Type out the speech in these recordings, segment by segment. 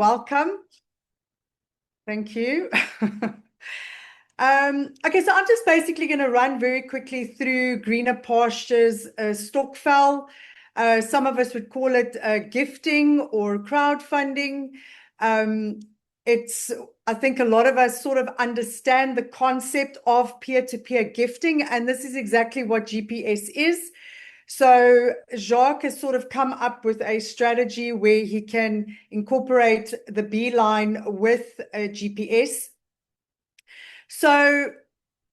welcome. Thank you. Okay, so I'm just basically going to run very quickly through Greener Pastures Stokvel. Some of us would call it gifting or crowdfunding. I think a lot of us sort of understand the concept of peer-to-peer gifting, and this is exactly what GPS is. So Jacques has sort of come up with a strategy where he can incorporate the Beeline with a GPS. So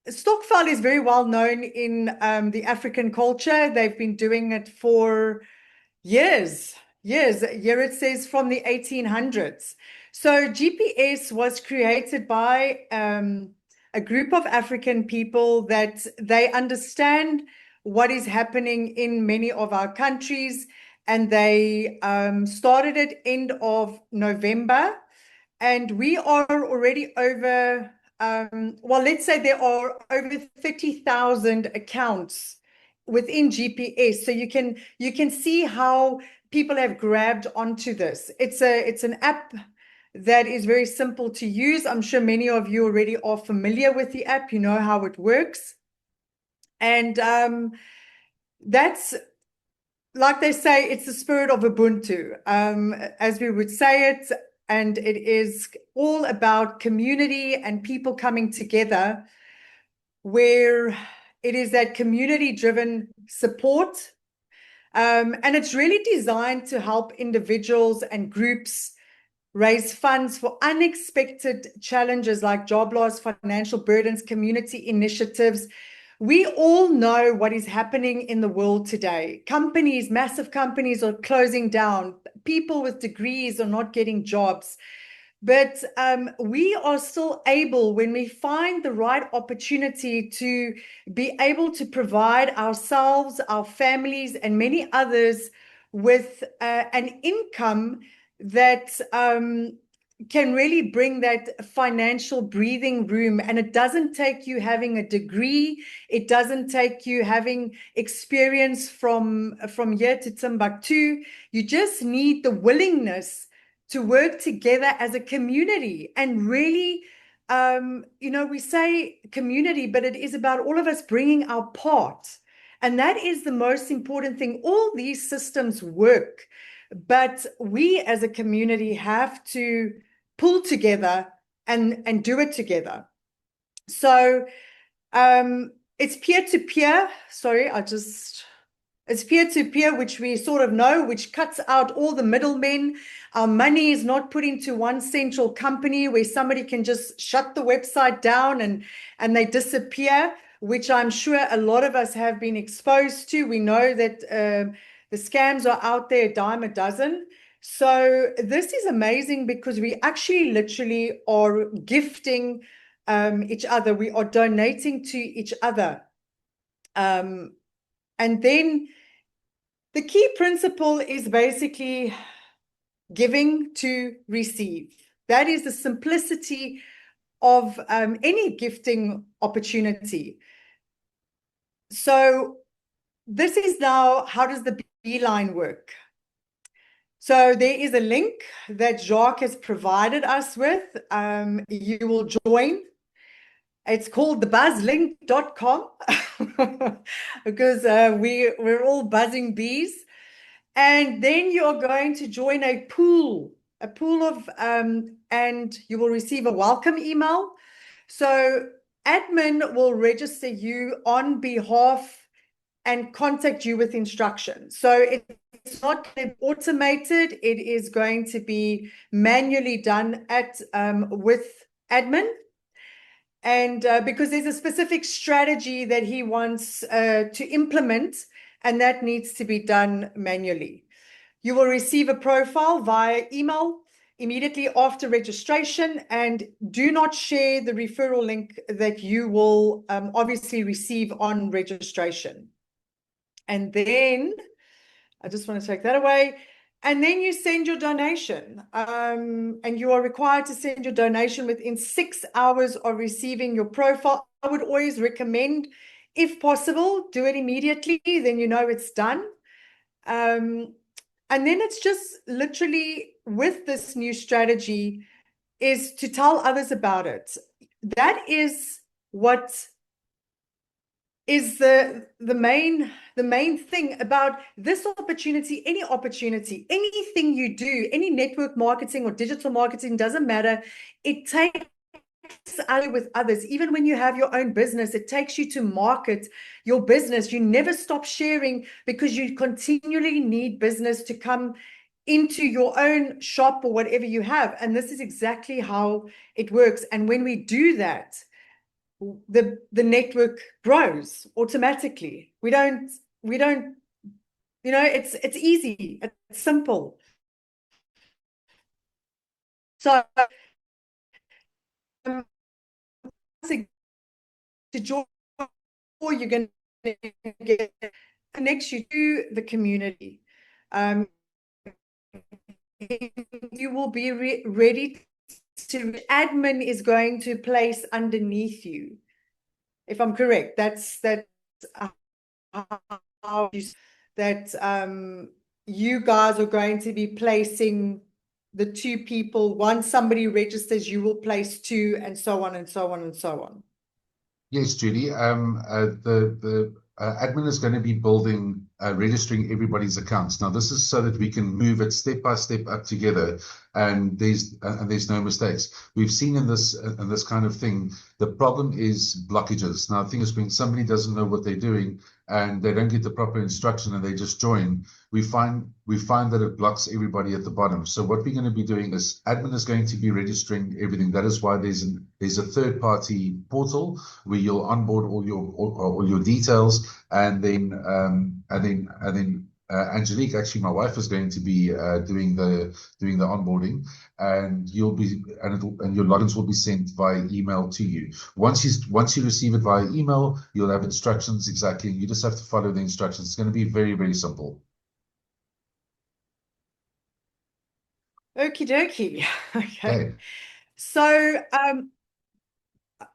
Stokvel is very well known in the African culture. They've been doing it for years. Here it says from the 1800s. So GPS was created by a group of African people that they understand what is happening in many of our countries, and they started at end of November, and we are already over, well, let's say there are over 30,000 accounts within GPS. So you can see how people have grabbed onto this. It's an app that is very simple to use. I'm sure many of you already are familiar with the app. You know how it works. And that's, like they say, it's the spirit of Ubuntu, as we would say it. And it is all about community and people coming together, where it is that community-driven support. And it's really designed to help individuals and groups raise funds for unexpected challenges like job loss, financial burdens, community initiatives. We all know what is happening in the world today. Companies, massive companies are closing down. People with degrees are not getting jobs. But we are still able, when we find the right opportunity, to be able to provide ourselves, our families, and many others with an income that can really bring that financial breathing room. And it doesn't take you having a degree. It doesn't take you having experience from here to Timbuktu. You just need the willingness to work together as a community. And really, we say community, but it is about all of us bringing our part. And that is the most important thing. All these systems work, but we as a community have to pull together and do it together. So it's peer-to-peer. It's peer-to-peer, which we sort of know, which cuts out all the middlemen. Our money is not put into one central company where somebody can just shut the website down and they disappear, which I'm sure a lot of us have been exposed to. We know that the scams are out there, a dime a dozen. So this is amazing because we actually literally are gifting each other. We are donating to each other. And then the key principle is basically giving to receive. That is the simplicity of any gifting opportunity. So this is now, how does the Beeline work? So there is a link that Jacques has provided us with. You will join. It's called thebuzzlink.com because we're all buzzing bees. And then you're going to join a pool of, and you will receive a welcome email. So admin will register you on behalf and contact you with instructions. So it's not automated. It is going to be manually done with admin. And because there's a specific strategy that he wants to implement, and that needs to be done manually. You will receive a profile via email immediately after registration, and do not share the referral link that you will obviously receive on registration. And then I just want to take that away. And then you send your donation, and you are required to send your donation within 6 hours of receiving your profile. I would always recommend, if possible, do it immediately, then you know it's done. And then it's just literally with this new strategy is to tell others about it. That is what is the main thing about this opportunity, anything you do, any network marketing or digital marketing, doesn't matter. It takes with others. Even when you have your own business, it takes you to market your business. You never stop sharing because you continually need business to come into your own shop or whatever you have. And this is exactly how it works. And when we do that, the network grows automatically. We don't, it's easy, it's simple. So to join, you're going to get connects you to the community. You will be ready to, admin is going to place underneath you. If I'm correct, that's how you guys are going to be placing the 2 people. Once somebody registers, you will place 2, and so on and so on and so on. Yes, Judy. The admin is going to be building, registering everybody's accounts. Now, this is so that we can move it step by step up together, and there's no mistakes. We've seen in this kind of thing, the problem is blockages. Now, the thing is, when somebody doesn't know what they're doing and they don't get the proper instruction and they just join, we find that it blocks everybody at the bottom. So what we're going to be doing is admin is going to be registering everything. That is why there's a third-party portal where you'll onboard all your details, and then Angelique, actually my wife, is going to be doing the onboarding, and your logins will be sent via email to you. Once you receive it via email, you'll have instructions exactly, and you just have to follow the instructions. It's going to be very, very simple. Okie dokie. Okay. So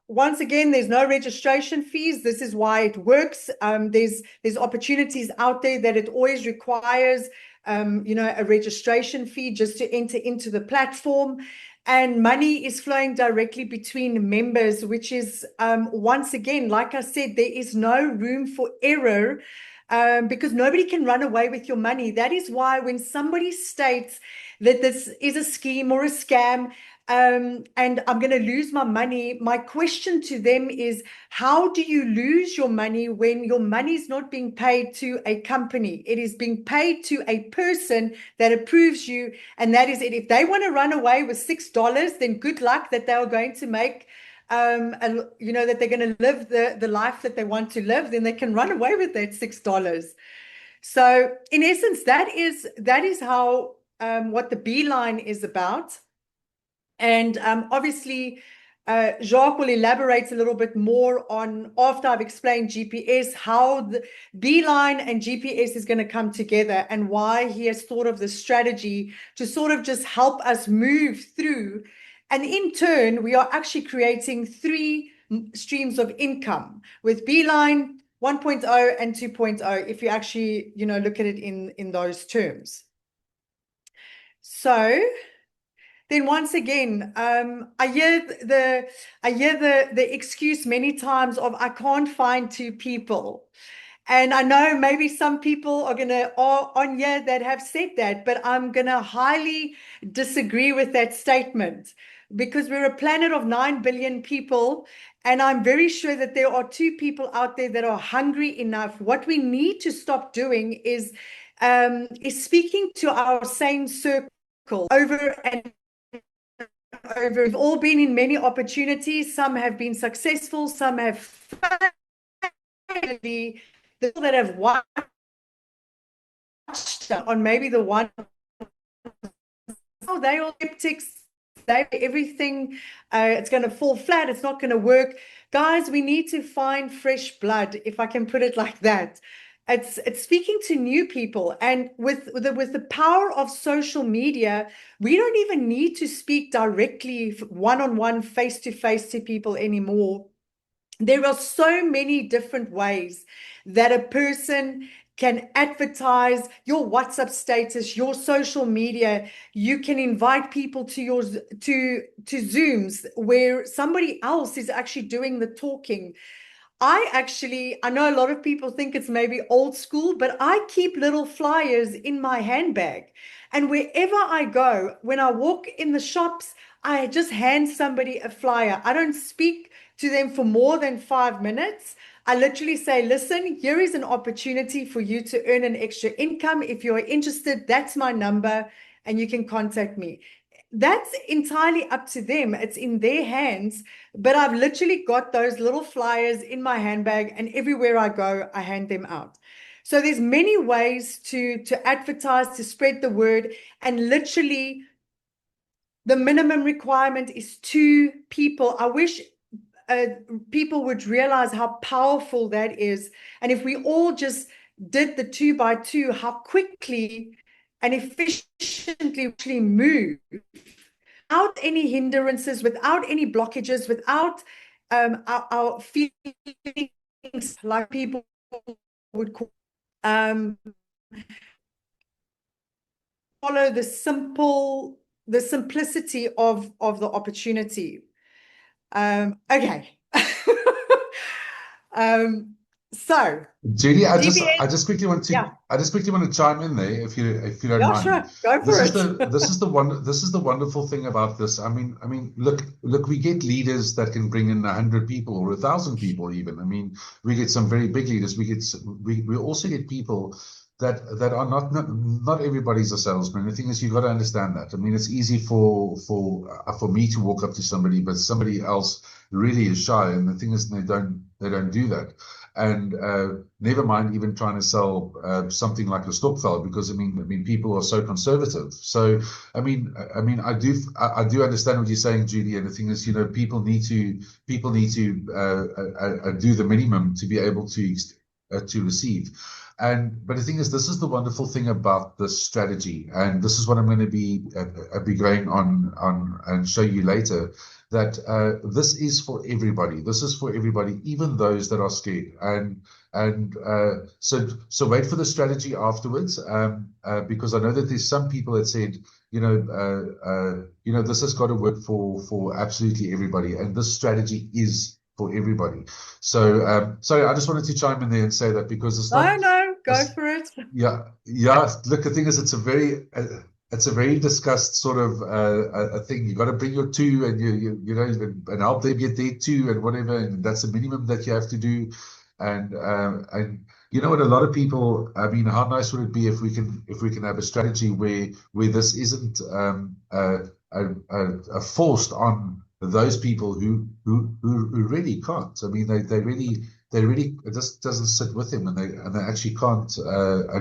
once again, there's no registration fees. This is why it works. There's opportunities out there that it always requires a registration fee just to enter into the platform. And money is flowing directly between members, which is, once again, like I said, there is no room for error, because nobody can run away with your money. That is why when somebody states that this is a scheme or a scam, and I'm going to lose my money, my question to them is, how do you lose your money when your money is not being paid to a company? It is being paid to a person that approves you, and that is it. If they want to run away with $6, then good luck, that they are going to make that they're going to live the life that they want to live, then they can run away with that $6. So in essence, that is how what the Beeline is about. And obviously, Jacques will elaborate a little bit more on, after I've explained GPS, how the Beeline and GPS is going to come together, and why he has thought of the strategy to sort of just help us move through. And in turn, we are actually creating 3 streams of income with Beeline 1.0 and 2.0, if you actually, look at it in those terms. So then once again, I hear the excuse many times of, I can't find 2 people. And I know maybe some people are on here that have said that, but I'm going to highly disagree with that statement, because we're a planet of 9 billion people, and I'm very sure that there are 2 people out there that are hungry enough. What we need to stop doing is speaking to our same circle over and over. We've all been in many opportunities. Some have been successful, some have failed. The people that have watched on maybe the one, they all skeptics. Everything, it's going to fall flat. It's not going to work. Guys, we need to find fresh blood, if I can put it like that. It's speaking to new people, and with the power of social media, we don't even need to speak directly one-on-one, face-to-face to people anymore. There are so many different ways that a person can advertise your WhatsApp status, your social media. You can invite people to your to Zooms where somebody else is actually doing the talking. I know a lot of people think it's maybe old school, but I keep little flyers in my handbag. And wherever I go, when I walk in the shops, I just hand somebody a flyer. I don't speak to them for more than 5 minutes. I literally say, listen, here is an opportunity for you to earn an extra income. If you're interested, that's my number and you can contact me. That's entirely up to them. It's in their hands. But I've literally got those little flyers in my handbag, and everywhere I go, I hand them out. So there's many ways to advertise, to spread the word, and literally the minimum requirement is 2 people. I wish people would realize how powerful that is. And if we all just did the 2 by 2, how quickly and efficiently actually move without any hindrances, without any blockages, without our feelings, like people would call, follow the simplicity of the opportunity. Okay. So Judy, I GPS, just quickly want to yeah, I just quickly want to chime in there if you don't yeah, mind. sure, go for it. This is the wonderful thing about this. I mean, look, we get leaders that can bring in 100 people or 1,000 people even. I mean, we get some very big leaders. We also get people that are not everybody's a salesman. The thing is, you've got to understand that. I mean, it's easy for me to walk up to somebody, but somebody else really is shy. And the thing is, they don't do that. And never mind even trying to sell something like a Stokvel, because I mean people are so conservative. So I mean I do understand what you're saying, Judy. And the thing is, people need to do the minimum to be able to receive. But the thing is, this is the wonderful thing about this strategy, and this is what I'm going to be going on and show you later. That this is for everybody. This is for everybody, even those that are scared. So wait for the strategy afterwards, because I know that there's some people that said, this has got to work for absolutely everybody, and this strategy is for everybody. So sorry, I just wanted to chime in there and say that, because it's not. No, go for it. Yeah. Look, the thing is, it's a very discussed sort of a thing. You got to bring your 2, and you know, and help them get their 2 and whatever, and that's the minimum that you have to do. And you know what, a lot of people, I mean, how nice would it be if we can have a strategy where this isn't forced on those people who really can't. I mean, they really it just doesn't sit with them, and they actually can't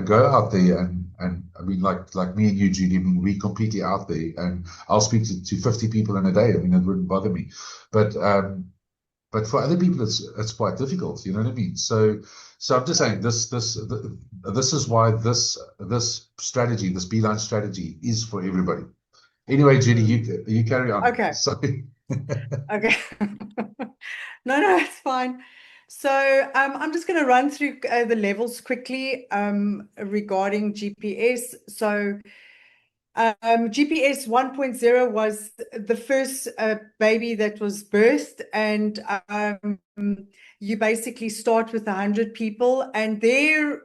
go out there and I mean, like me and you, Judy. I mean, we're completely out there, and I'll speak to 50 people in a day. I mean, it wouldn't bother me, but for other people, it's quite difficult. You know what I mean? So I'm just saying this is why this strategy, this Beeline strategy, is for everybody. Anyway, Judy, you carry on. Okay. Sorry. Okay. No, it's fine. So I'm just going to run through the levels quickly regarding GPS. So GPS 1.0 was the first baby that was birthed, and you basically start with 100 people, and their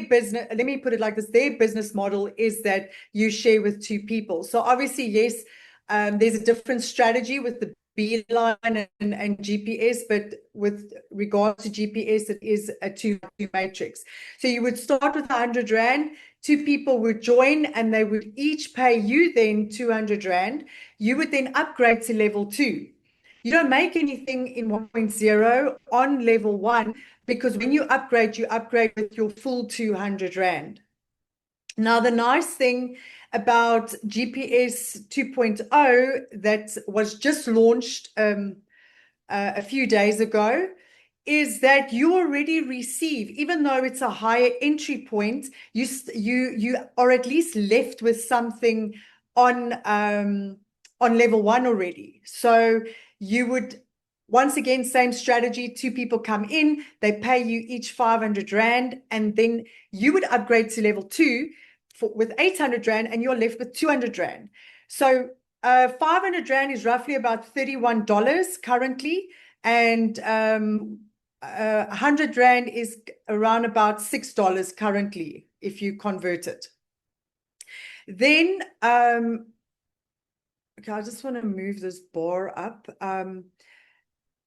business, let me put it like this, their business model is that you share with 2 people. So obviously, yes, there's a different strategy with the Beeline and GPS, but with regard to GPS, it is a 2 matrix. So you would start with 100 Rand, 2 people would join, and they would each pay you then 200 Rand. You would then upgrade to level 2. You don't make anything in 1.0 on level 1, because when you upgrade with your full 200 Rand. Now, the nice thing about GPS 2.0 that was just launched a few days ago is that you already receive, even though it's a higher entry point, you are at least left with something on level 1 already. So you would Once again, same strategy. 2 people come in, they pay you each 500 Rand, and then you would upgrade to level 2 with 800 Rand, and you're left with 200 Rand. So 500 Rand is roughly about $31 currently, and 100 Rand is around about $6 currently if you convert it. Then, okay, I just want to move this bar up.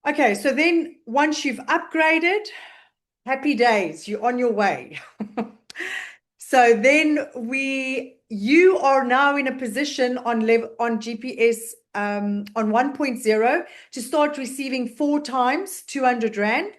Okay, so then once you've upgraded, happy days, you're on your way. So then you are now in a position on GPS on 1.0 to start receiving 4 times 200 Rand,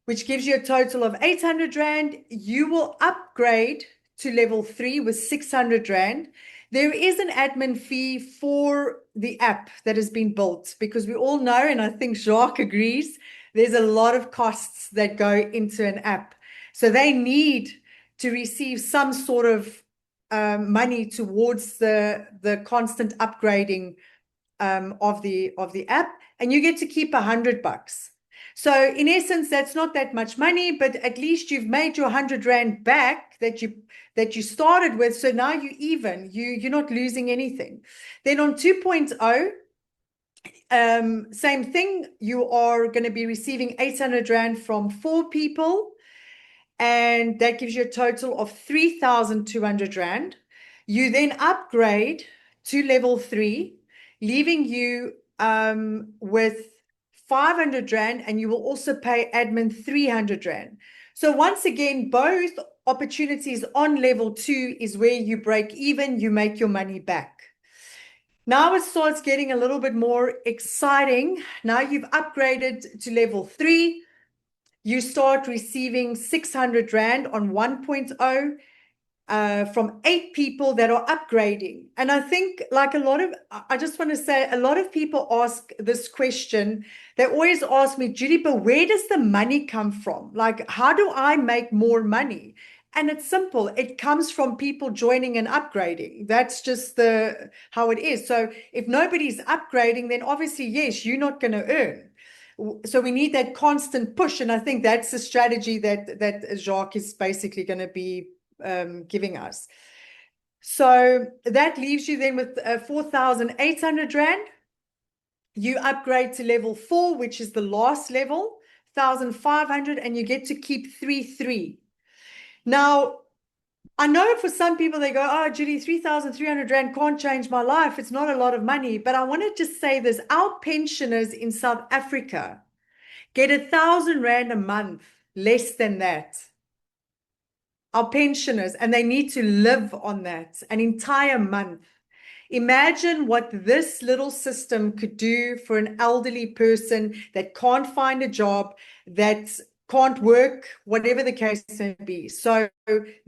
which gives you a total of 800 Rand. You will upgrade to level 3 with 600 Rand. There is an admin fee for the app that has been built, because we all know, and I think Jacques agrees, there's a lot of costs that go into an app. So they need to receive some sort of money towards the constant upgrading of the app, and you get to keep $100. So in essence, that's not that much money, but at least you've made your 100 Rand back that you started with. So now you're not losing anything. Then on 2.0, same thing. You are going to be receiving 800 Rand from 4 people, and that gives you a total of 3,200 Rand. You then upgrade to level 3, leaving you with 500 Rand, and you will also pay admin 300 Rand. So once again, both opportunities on level 2 is where you break even, you make your money back. Now it starts getting a little bit more exciting. Now you've upgraded to level 3. You start receiving 600 Rand on 1.0 from 8 people that are upgrading. And I think, like I just want to say, a lot of people ask this question. They always ask me, Judy, but where does the money come from? Like, how do I make more money? And it's simple. It comes from people joining and upgrading. That's just how it is. So if nobody's upgrading, then obviously, yes, you're not going to earn. So we need that constant push. And I think that's the strategy that Jacques is basically going to be giving us. So that leaves you then with 4,800 Rand. You upgrade to level 4, which is the last level, 1,500, and you get to keep 3. Now, I know for some people, they go, oh, Judy, 3,300 Rand can't change my life. It's not a lot of money. But I want to just say this. Our pensioners in South Africa get 1,000 Rand a month, less than that. Our pensioners, and they need to live on that an entire month. Imagine what this little system could do for an elderly person that can't find a job, that can't work, whatever the case may be. So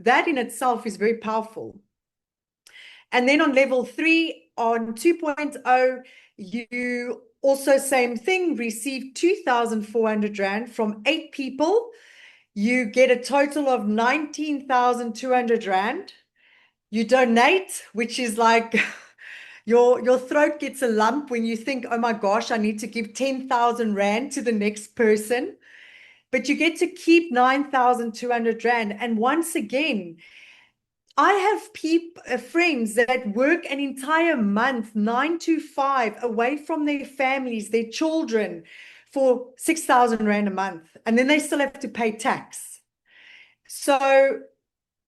that in itself is very powerful. And then on level 3, on 2.0, you also, same thing, receive 2,400 Rand from 8 people. You get a total of 19,200 Rand. You donate, which is like your throat gets a lump when you think, oh my gosh, I need to give 10,000 Rand to the next person. But you get to keep 9,200 Rand. And once again, I have friends that work an entire month, 9 to 5, away from their families, their children, for 6,000 Rand a month. And then they still have to pay tax. So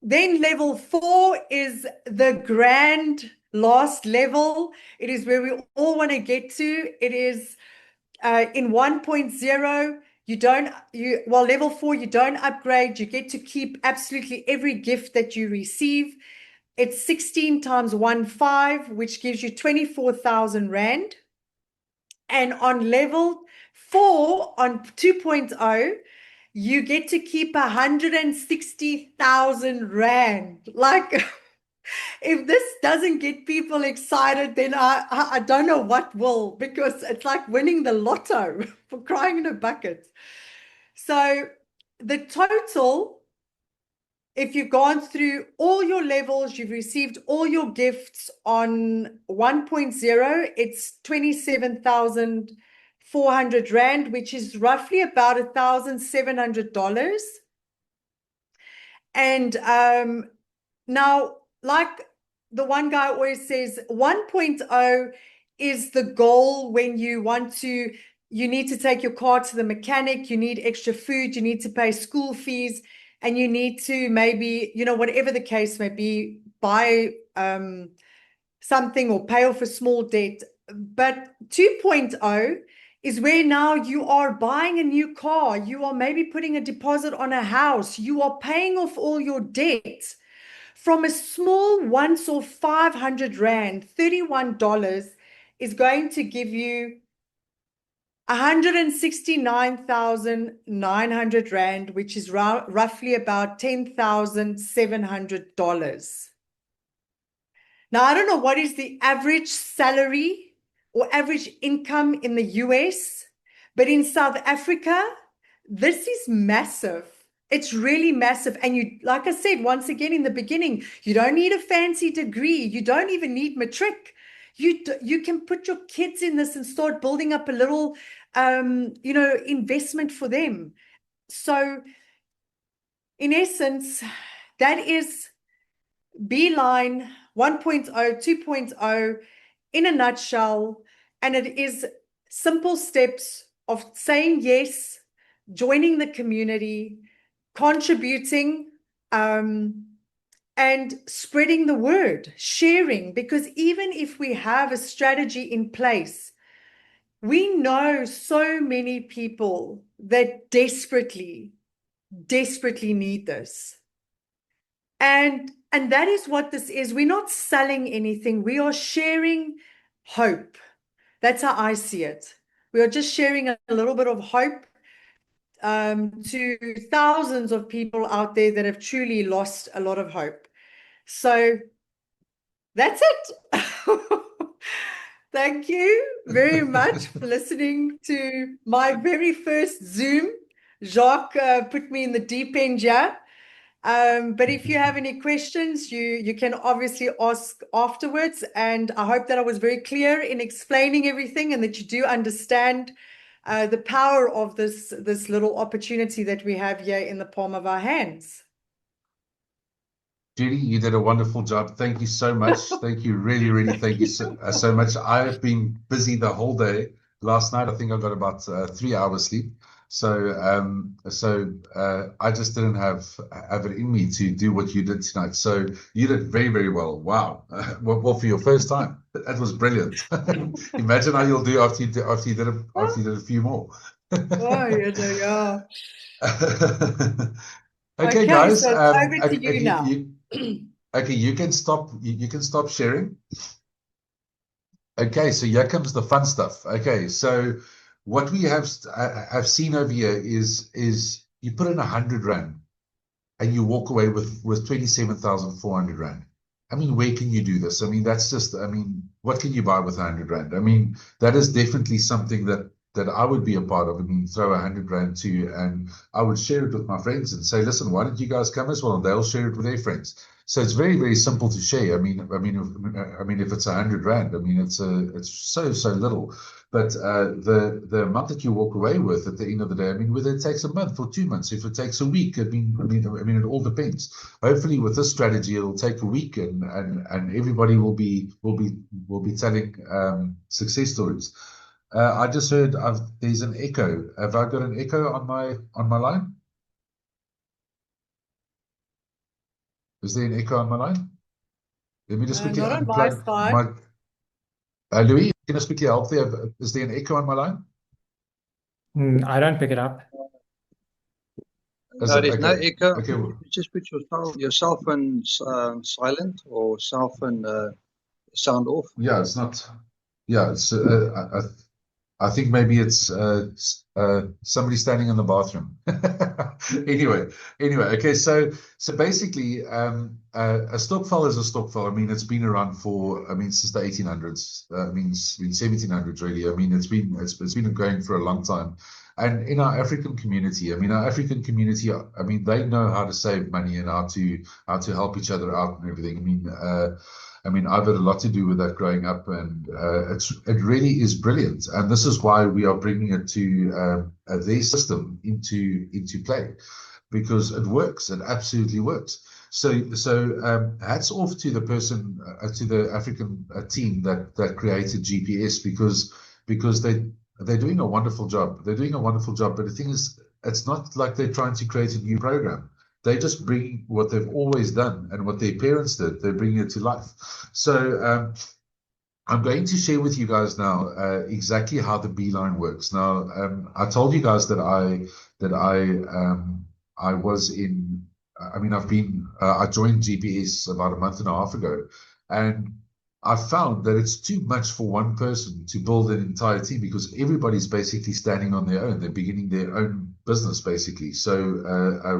then level 4 is the grand last level. It is where we all want to get to. It is in 1.0. Level 4, you don't upgrade. You get to keep absolutely every gift that you receive. It's 16 times 1.5, which gives you 24,000 Rand. And on level 4, on 2.0, you get to keep 160,000 Rand. Like, if this doesn't get people excited, then I don't know what will, because it's like winning the lotto, for crying in a bucket. So the total, if you've gone through all your levels, you've received all your gifts on 1.0, it's 27,000 400 Rand, which is roughly about $1,700. And now, like the one guy always says, 1.0 is the goal when you want to, you need to take your car to the mechanic, you need extra food, you need to pay school fees, and you need to maybe, whatever the case may be, buy something or pay off a small debt. But 2.0 is where now you are buying a new car, you are maybe putting a deposit on a house, you are paying off all your debt. From a small once off 500 Rand, $31 is going to give you 169,900 Rand, which is roughly about $10,700. Now, I don't know what is the average salary or average income in the US, but in South Africa, this is massive. It's really massive. And you, like I said, once again, in the beginning, you don't need a fancy degree. You don't even need matric. You can put your kids in this and start building up a little, investment for them. So in essence, that is Beeline 1.0, 2.0 in a nutshell. And it is simple steps of saying yes, joining the community, contributing, and spreading the word, sharing, because even if we have a strategy in place, we know so many people that desperately need this. And that is what this is. We're not selling anything. We are sharing hope. That's how I see it. We are just sharing a little bit of hope to thousands of people out there that have truly lost a lot of hope. So that's it. Thank you very much for listening to my very first Zoom. Jacques put me in the deep end here. But if you have any questions, you can obviously ask afterwards. And I hope that I was very clear in explaining everything and that you do understand the power of this little opportunity that we have here in the palm of our hands. Judy, you did a wonderful job. Thank you so much. Thank you. Really, really thank you so much. I've been busy the whole day. Last night, I think I got about 3 hours sleep. So I just didn't have it in me to do what you did tonight. So you did very, very well. Wow. Well, for your first time, that was brilliant. Imagine how you'll do after you did a few more. Oh, yeah. Okay, guys. So over to you now. Okay, you can stop sharing. Okay, so here comes the fun stuff. Okay, so what we have seen over here is you put in 100 Rand and you walk away with 27,400 Rand. I mean, where can you do this? I mean, what can you buy with 100 Rand? I mean, that is definitely something that I would be a part of. I mean, throw 100 Rand to you, and I would share it with my friends and say, listen, why don't you guys come as well? And they'll share it with their friends. So it's very, very simple to share. I mean, if it's 100 Rand, I mean, it's so little. But the amount that you walk away with at the end of the day, I mean, whether it takes a month or 2 months, if it takes a week, I mean, it all depends. Hopefully, with this strategy, it'll take a week, and everybody will be telling success stories. I just heard there's an echo. Have I got an echo on my line? Is there an echo on my line? Let me just quickly unplug my. Louis, can you quickly help there? Is there an echo on my line? I don't pick it up. No, there's no echo. Okay. You just put yourself in silent or self in sound off. Yeah, it's not. Yeah, it's. I think maybe it's somebody standing in the bathroom. Anyway, okay. So basically, a stokvel is a stokvel. I mean, it's been around since the 1800s. Since 1700s really. I mean, it's been going for a long time. And in our African community, I mean, they know how to save money and how to help each other out and everything. I mean, I've had a lot to do with that growing up, and it really is brilliant. And this is why we are bringing it to their system into play, because it works. It absolutely works. So hats off to the person, to the African team that created GPS, because they're doing a wonderful job. They're doing a wonderful job. But the thing is, it's not like they're trying to create a new program. They just bring what they've always done and what their parents did. They're bringing it to life. So I'm going to share with you guys now exactly how the Beeline works. Now, I told you guys that I was in. I mean, I joined GPS about a month and a half ago, and I found that it's too much for one person to build an entire team, because everybody's basically standing on their own. They're beginning their own business, basically. So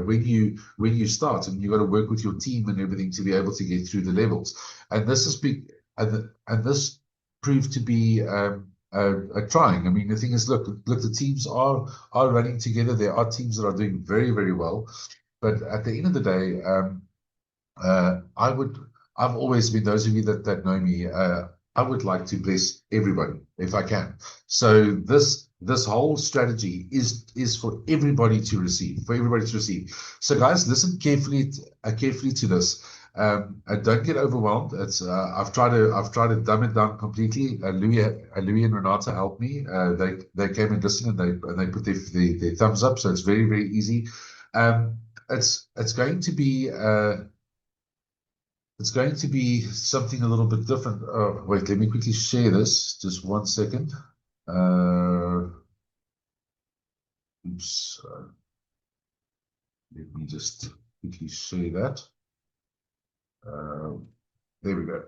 when you start, and you got to work with your team and everything to be able to get through the levels, and this is big, and this proved to be trying. I mean, the thing is, look, the teams are running together. There are teams that are doing very, very well, but at the end of the day, I've always been, those of you that know me, I would like to bless everybody if I can. So this whole strategy is for everybody to receive, So guys, listen carefully to this. Don't get overwhelmed. It's I've tried to dumb it down completely. Louis and Renata helped me. They came and listened, and they put their thumbs up. So it's very, very easy. It's going to be. It's going to be something a little bit different. Oh, wait, let me quickly share this. Just 1 second. Oops. Let me just quickly share that. There we go.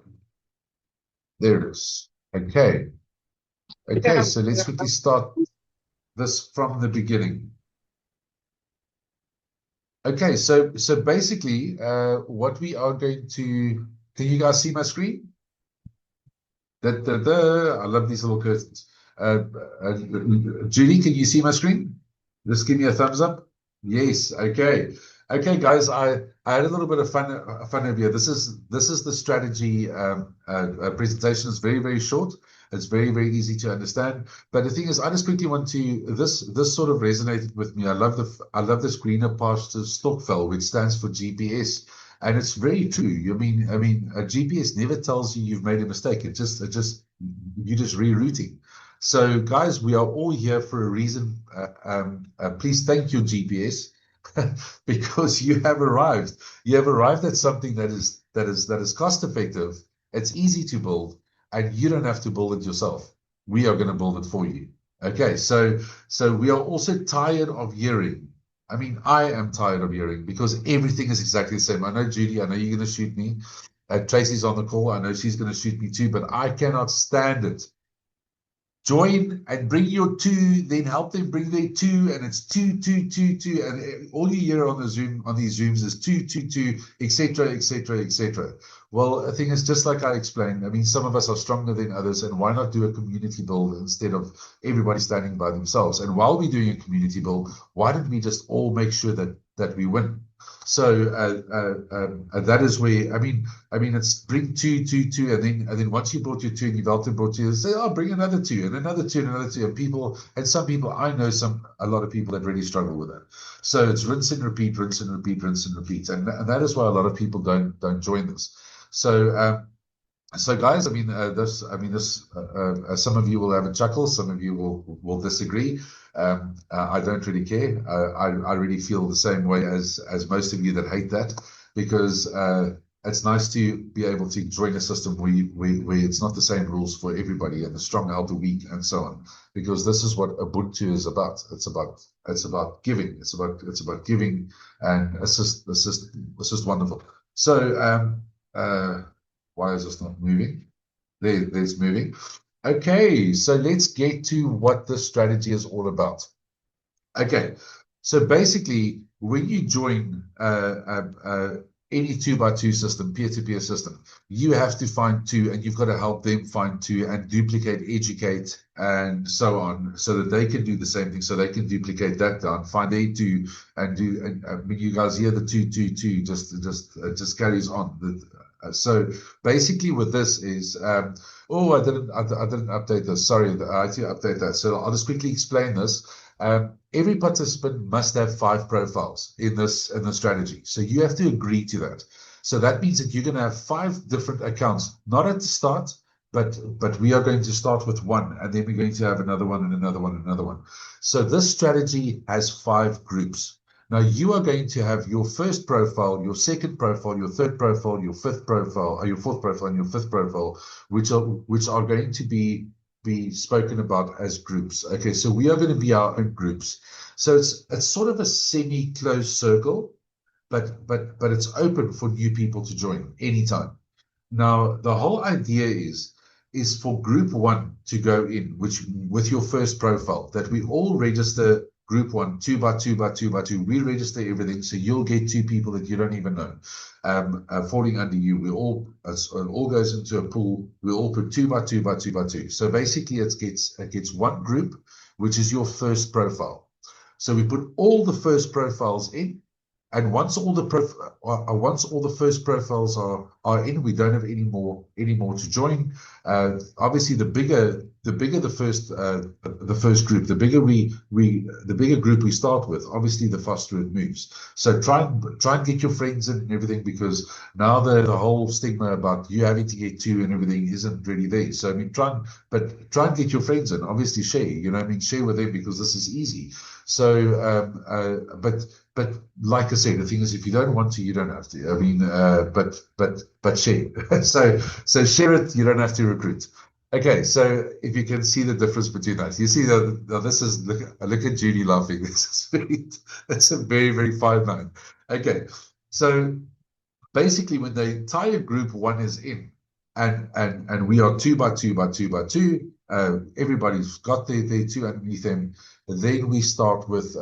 There it is. Okay. Okay, so let's quickly start this from the beginning. Okay, so basically, what we are going to, can you guys see my screen? I love these little curtains. Julie, can you see my screen? Just give me a thumbs up. Yes. Okay. Okay, guys, I had a little bit of fun over here. This is the strategy presentation. It's very, very short. It's very, very easy to understand. But the thing is, I just quickly want to, this sort of resonated with me. I love this greener pastures Stokvel, which stands for GPS. And it's very true. I mean, a GPS never tells you you've made a mistake. You're just rerouting. So guys, we are all here for a reason. Please thank your GPS because you have arrived. You have arrived at something that is cost effective. It's easy to build. And you don't have to build it yourself. We are going to build it for you. Okay, so we are also tired of hearing. I mean, I am tired of hearing, because everything is exactly the same. I know, Judy, I know you're going to shoot me. Tracy's on the call. I know she's going to shoot me too, but I cannot stand it. Join and bring your two, then help them bring their two, and it's two, and all you hear on these Zooms is two, etc. Well, the thing is, just like I explained, I mean, some of us are stronger than others, and why not do a community build instead of everybody standing by themselves? And while we're doing a community build, why don't we just all make sure that we win? So that is where, I mean, it's bring two, and then once you brought your two and you've brought two, say, oh, bring another two, and another two, and another two, and some people, I know a lot of people that really struggle with that. So it's rinse and repeat, and that is why a lot of people don't join this. So guys, some of you will have a chuckle, some of you will disagree. I don't really care. I really feel the same way as most of you that hate that, because it's nice to be able to join a system where it's not the same rules for everybody, and the strong help the weak, and so on. Because this is what Ubuntu is about. It's about giving. It's about giving, and it's just wonderful. So why is this not moving? There's moving. Okay, so let's get to what this strategy is all about. Okay, so basically, when you join any 2x2 system, peer-to-peer system, you have to find two, and you've got to help them find two and duplicate, educate, and so on, so that they can do the same thing, so they can duplicate that down, find their two, and do. And when you guys hear the 2 just carries on. So basically, with this is, I didn't update this. Sorry, I had to update that. So I'll just quickly explain this. Every participant must have 5 profiles in the strategy. So you have to agree to that. So that means that you're going to have 5 different accounts, not at the start, but we are going to start with 1, and then we're going to have another one and another one and another one. So this strategy has 5 groups. Now you are going to have your first profile, your second profile, your third profile, your fifth profile, or your fourth profile, and your fifth profile, which are going to be spoken about as groups. Okay, so we are going to be our own groups. So it's sort of a semi-closed circle, but it's open for new people to join anytime. Now the whole idea is for group 1 to go in, which with your first profile, that we all register group 1, 2x2x2x2. We register everything, so you'll get 2 people that you don't even know falling under you. We all goes into a pool. We all put 2x2x2x2. So basically, it gets 1 group, which is your first profile. So we put all the first profiles in, and once all the first profiles are in, we don't have any more to join. Obviously, the bigger the first group, the bigger group we start with, obviously the faster it moves. So try and get your friends in and everything, because now the whole stigma about you having to get 2 and everything isn't really there. So I mean, try and get your friends in. Obviously share, share with them, because this is easy. So but like I said, the thing is, if you don't want to, you don't have to. I mean, but share. so share it. You don't have to recruit. Okay, so if you can see the difference between that, you see that this is, look at Judy laughing. That's a very, very fine line. Okay, so basically, when the entire group 1 is in, and we are 2x2x2x2, everybody's got their 2 underneath them. Then we start with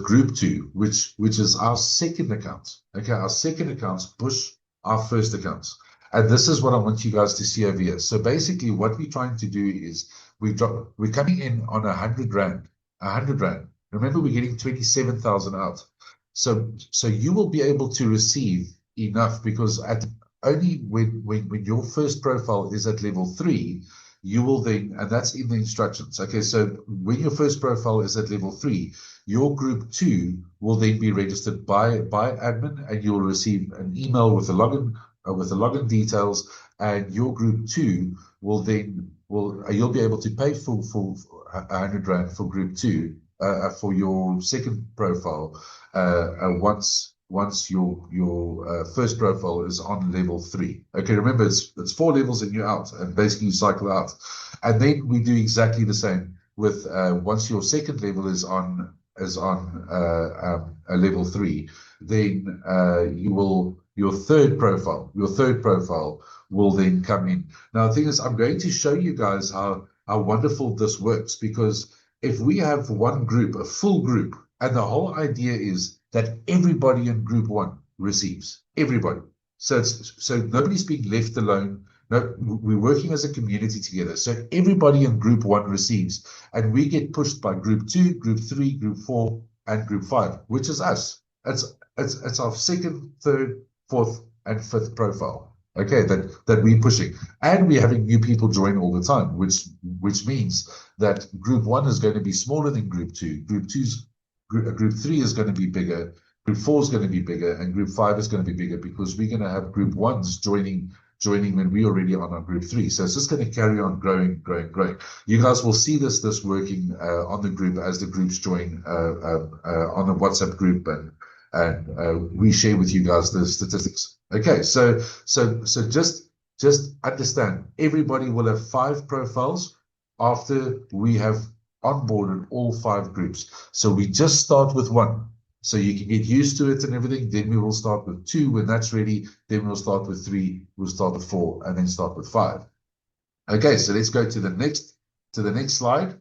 group 2, which is our second account. Okay, our second accounts push our first accounts. And this is what I want you guys to see over here. So basically, what we're trying to do is we're coming in on 100 Rand. 100 Rand. Remember, we're getting 27,000 out. So you will be able to receive enough, because only when your first profile is at level 3, you will then, and that's in the instructions. Okay, so when your first profile is at level 3, your group 2 will then be registered by admin, and you'll receive an email with the login details, and your group 2 you'll be able to pay full 100 Rand for group 2 for your second profile once your first profile is on level 3. Okay, remember, it's 4 levels and you're out, and basically you cycle out. And then we do exactly the same with once your second level is on a level 3, then your third profile will then come in. Now the thing is, I'm going to show you guys how wonderful this works, because if we have one group, a full group, and the whole idea is that everybody in group 1 receives, everybody. So nobody's being left alone. No, we're working as a community together. So everybody in group 1 receives, and we get pushed by group 2, group 3, group 4, and group 5, which is us. It's our second, third, fourth, and fifth profile. Okay, that we're pushing, and we're having new people join all the time, which means that group 1 is going to be smaller than group 2. Group 3 is going to be bigger. Group 4 is going to be bigger, and group 5 is going to be bigger, because we're going to have group 1s joining when we're already on our group 3. So it's just going to carry on growing. You guys will see this working on the group as the groups join on the WhatsApp group, and we share with you guys the statistics. Okay, so just understand, everybody will have 5 profiles after we have onboarded all 5 groups. So we just start with 1, so you can get used to it and everything. Then we will start with 2 when that's ready. Then we'll start with 3. We'll start with 4, and then start with 5. Okay, so let's go to the next slide.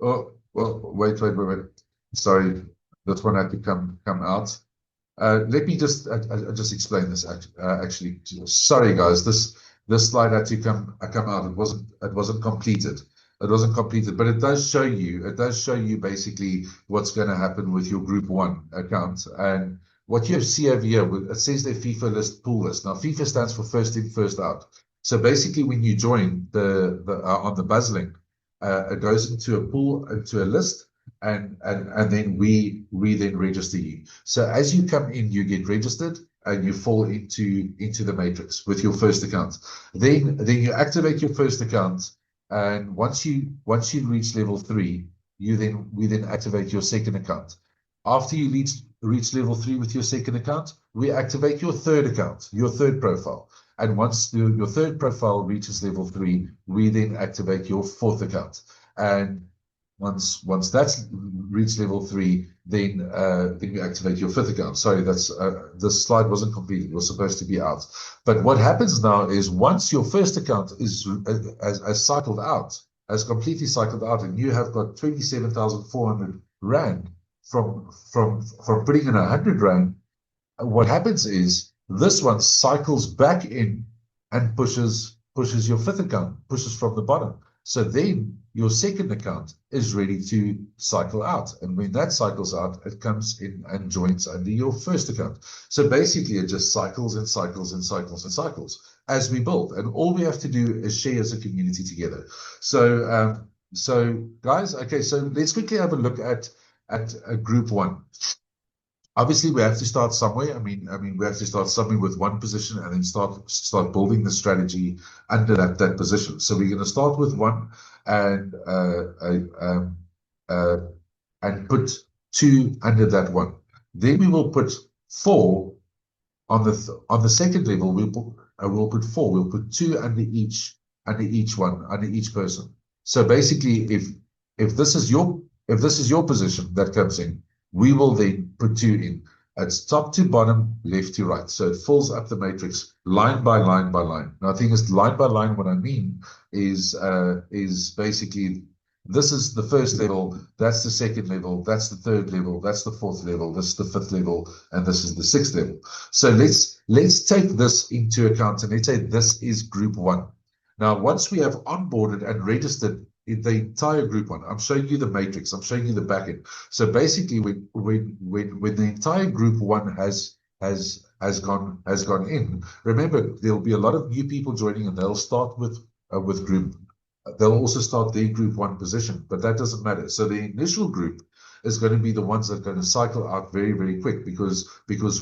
Oh, well, wait. Sorry, this one had to come out. Let me just just explain this actually. Sorry, guys, this slide had to come out. It wasn't completed. It wasn't completed, but it does show you basically what's going to happen with your Group 1 account. And what you see over here, it says their FIFA list, pool list. Now, FIFA stands for first in, first out. So basically, when you join on the BuzzLink, it goes into a pool, into a list, and then we then register you. So as you come in, you get registered and you fall into the matrix with your first account. Then you activate your first account, and once you reach level 3, we then activate your second account. After you reach level 3 with your second account, we activate your third account, your third profile. And once your third profile reaches level 3, we then activate your fourth account. And once that's reached level 3, then you activate your fifth account. Sorry, that's this slide wasn't complete. It was supposed to be out. But what happens now is once your first account is has cycled out, has completely cycled out, and you have got 27,400 Rand from putting in 100 Rand, what happens is this one cycles back in and pushes your fifth account, pushes from the bottom. So then your second account is ready to cycle out. And when that cycles out, it comes in and joins under your first account. So basically it just cycles and cycles and cycles and cycles as we build. And all we have to do is share as a community together. So guys, okay, so let's quickly have a look at Group 1. Obviously, we have to start somewhere. I mean, we have to start somewhere with one position and then start building the strategy under that position. So we're going to start with 1 and put 2 under that 1. Then we will put 4 on the second level. We'll put 4. We'll put 2 under each one, under each person. So basically, if this is your position that comes in, we will then put 2 in. It's top to bottom, left to right. So it fills up the matrix line by line by line. Now, the thing is, line by line, what I mean is basically this is the first level, that's the second level, that's the third level, that's the fourth level, this is the fifth level, and this is the sixth level. So let's take this into account, and let's say this is Group 1. Now, once we have onboarded and registered in the entire Group 1, I'm showing you the matrix, I'm showing you the backend. So basically, when the entire Group 1 has gone in, remember there'll be a lot of new people joining, and they'll start with group. They'll also start their Group 1 position, but that doesn't matter. So the initial group is going to be the ones that are going to cycle out very, very quick because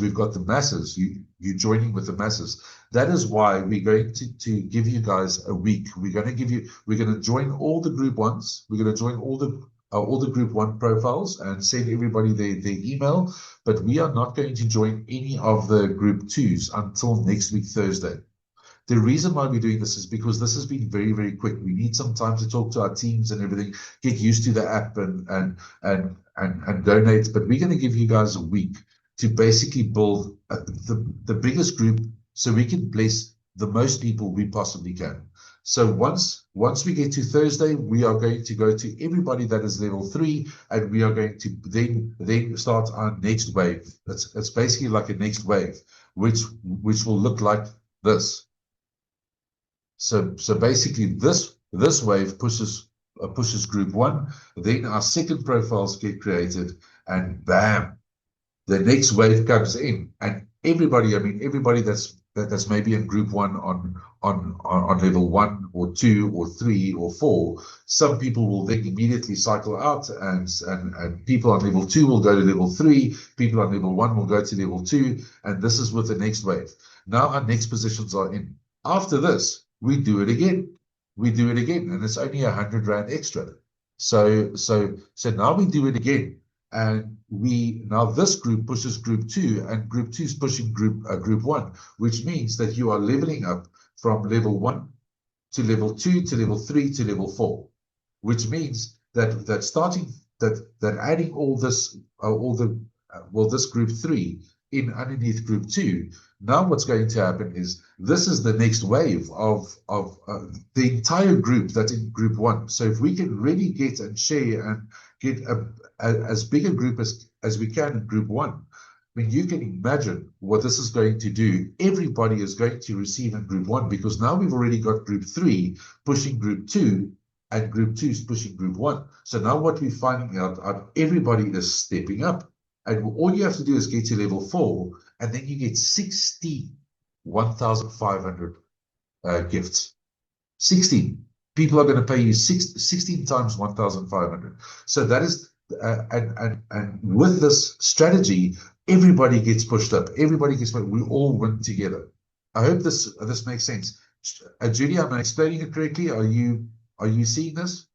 we've got the masses, you joining with the masses. That is why we're going to give you guys a week. We're going to join all the Group 1s. We're going to join all the Group 1 profiles and send everybody their email, but we are not going to join any of the Group 2s until next week, Thursday. The reason why we're doing this is because this has been very, very quick. We need some time to talk to our teams and everything, get used to the app and donate. But we're going to give you guys a week to basically build the biggest group so we can bless the most people we possibly can. So once we get to Thursday, we are going to go to everybody that is level 3, and we are going to then start our next wave. It's basically like a next wave, which will look like this. So basically this wave pushes Group 1, then our second profiles get created, and bam, the next wave comes in, and everybody that's maybe in Group 1 on level 1 or 2 or 3 or 4, some people will then immediately cycle out, and people on level 2 will go to level 3, people on level 1 will go to level 2, and this is with the next wave. Now our next positions are in. After this, we do it again, and it's only 100 Rand extra. So now we do it again, and now this group pushes Group 2, and Group 2 is pushing Group 1, which means that you are leveling up from level 1 to level 2 to level 3 to level 4, which means that starting that adding all this this Group 3 in underneath Group 2. Now what's going to happen is this is the next wave of the entire group that's in Group 1. So if we can really get and share and get as big a group as we can in Group 1, I mean, you can imagine what this is going to do. Everybody is going to receive in group 1 because now we've already got group 3 pushing group 2 and group 2 is pushing group 1. So now what we're finding out, everybody is stepping up. And all you have to do is get to level 4 and then you get 1,500 gifts. 16. People are going to pay you 16 times 1,500. So that is, and with this strategy, everybody gets pushed up. Everybody gets, we all win together. I hope this makes sense. Judy, am I explaining it correctly? Are you seeing this?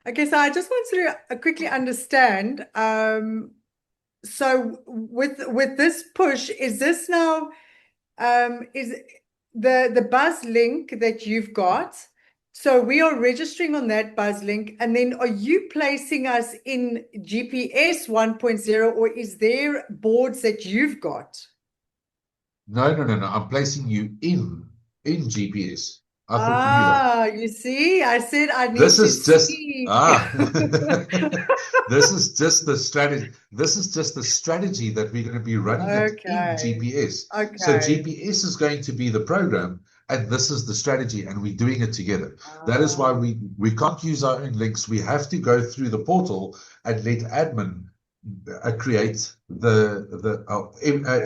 Okay, so I just want to quickly understand. So with this push, is this now is the buzz link that you've got? So we are registering on that buzz link, and then are you placing us in GPS 1.0, or is there boards that you've got? No. I'm placing you in GPS. I thought you see, I said I need this to is just see. this is just the strategy. This is just the strategy that we're going to be running it in GPS. Okay. So GPS is going to be the program, and this is the strategy, and we're doing it together. That is why we can't use our own links. We have to go through the portal and let admin create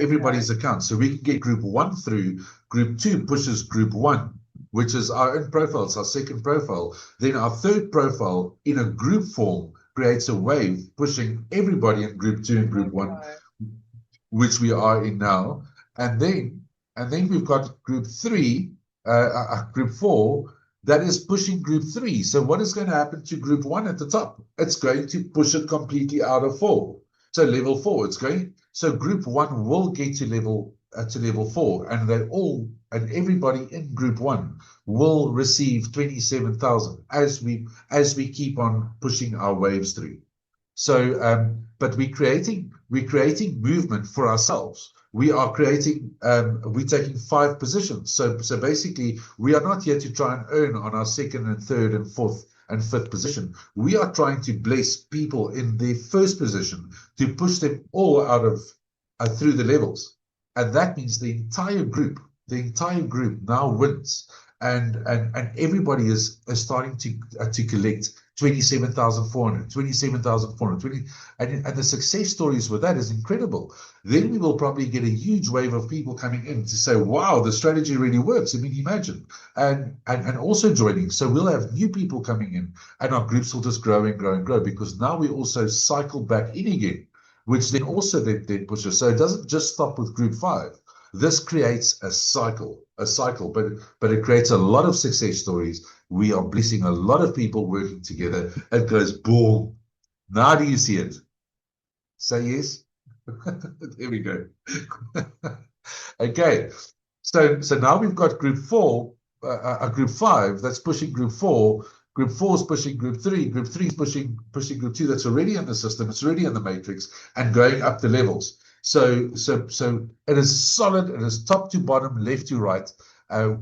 everybody's account, so we can get group 1 through. Group 2 pushes group 1, which is our own profile. It's our second profile. Then our third profile in a group form creates a wave pushing everybody in group 2 and group 1, which we are in now. And then we've got group 3, group 4, that is pushing group 3. So what is going to happen to group 1 at the top? It's going to push it completely out of 4. So level 4, it's going. So group 1 will get to level 4, and everybody in group 1 will receive 27,000 as we keep on pushing our waves through. So, but we're creating movement for ourselves. We are creating, we're taking 5 positions. So basically, we are not here to try and earn on our second and third and fourth and fifth position. We are trying to bless people in their first position to push them all out of through the levels, and that means the entire group now wins, and everybody is starting to collect 27,400, and the success stories with that is incredible. Then we will probably get a huge wave of people coming in to say, wow, the strategy really works. I mean, imagine, and also joining. So we'll have new people coming in, and our groups will just grow and grow and grow, because now we also cycle back in again, which then also then pushes. So it doesn't just stop with group 5. This creates a cycle, but it creates a lot of success stories. We are blessing a lot of people working together. It goes boom. Now do you see it? Say yes. There we go. Okay. So now we've got group 4, group 5 that's pushing group 4. Group 4 is pushing group 3. Group 3 is pushing group 2. That's already in the system. It's already in the matrix and going up the levels. So it is solid. It is top to bottom, left to right, 2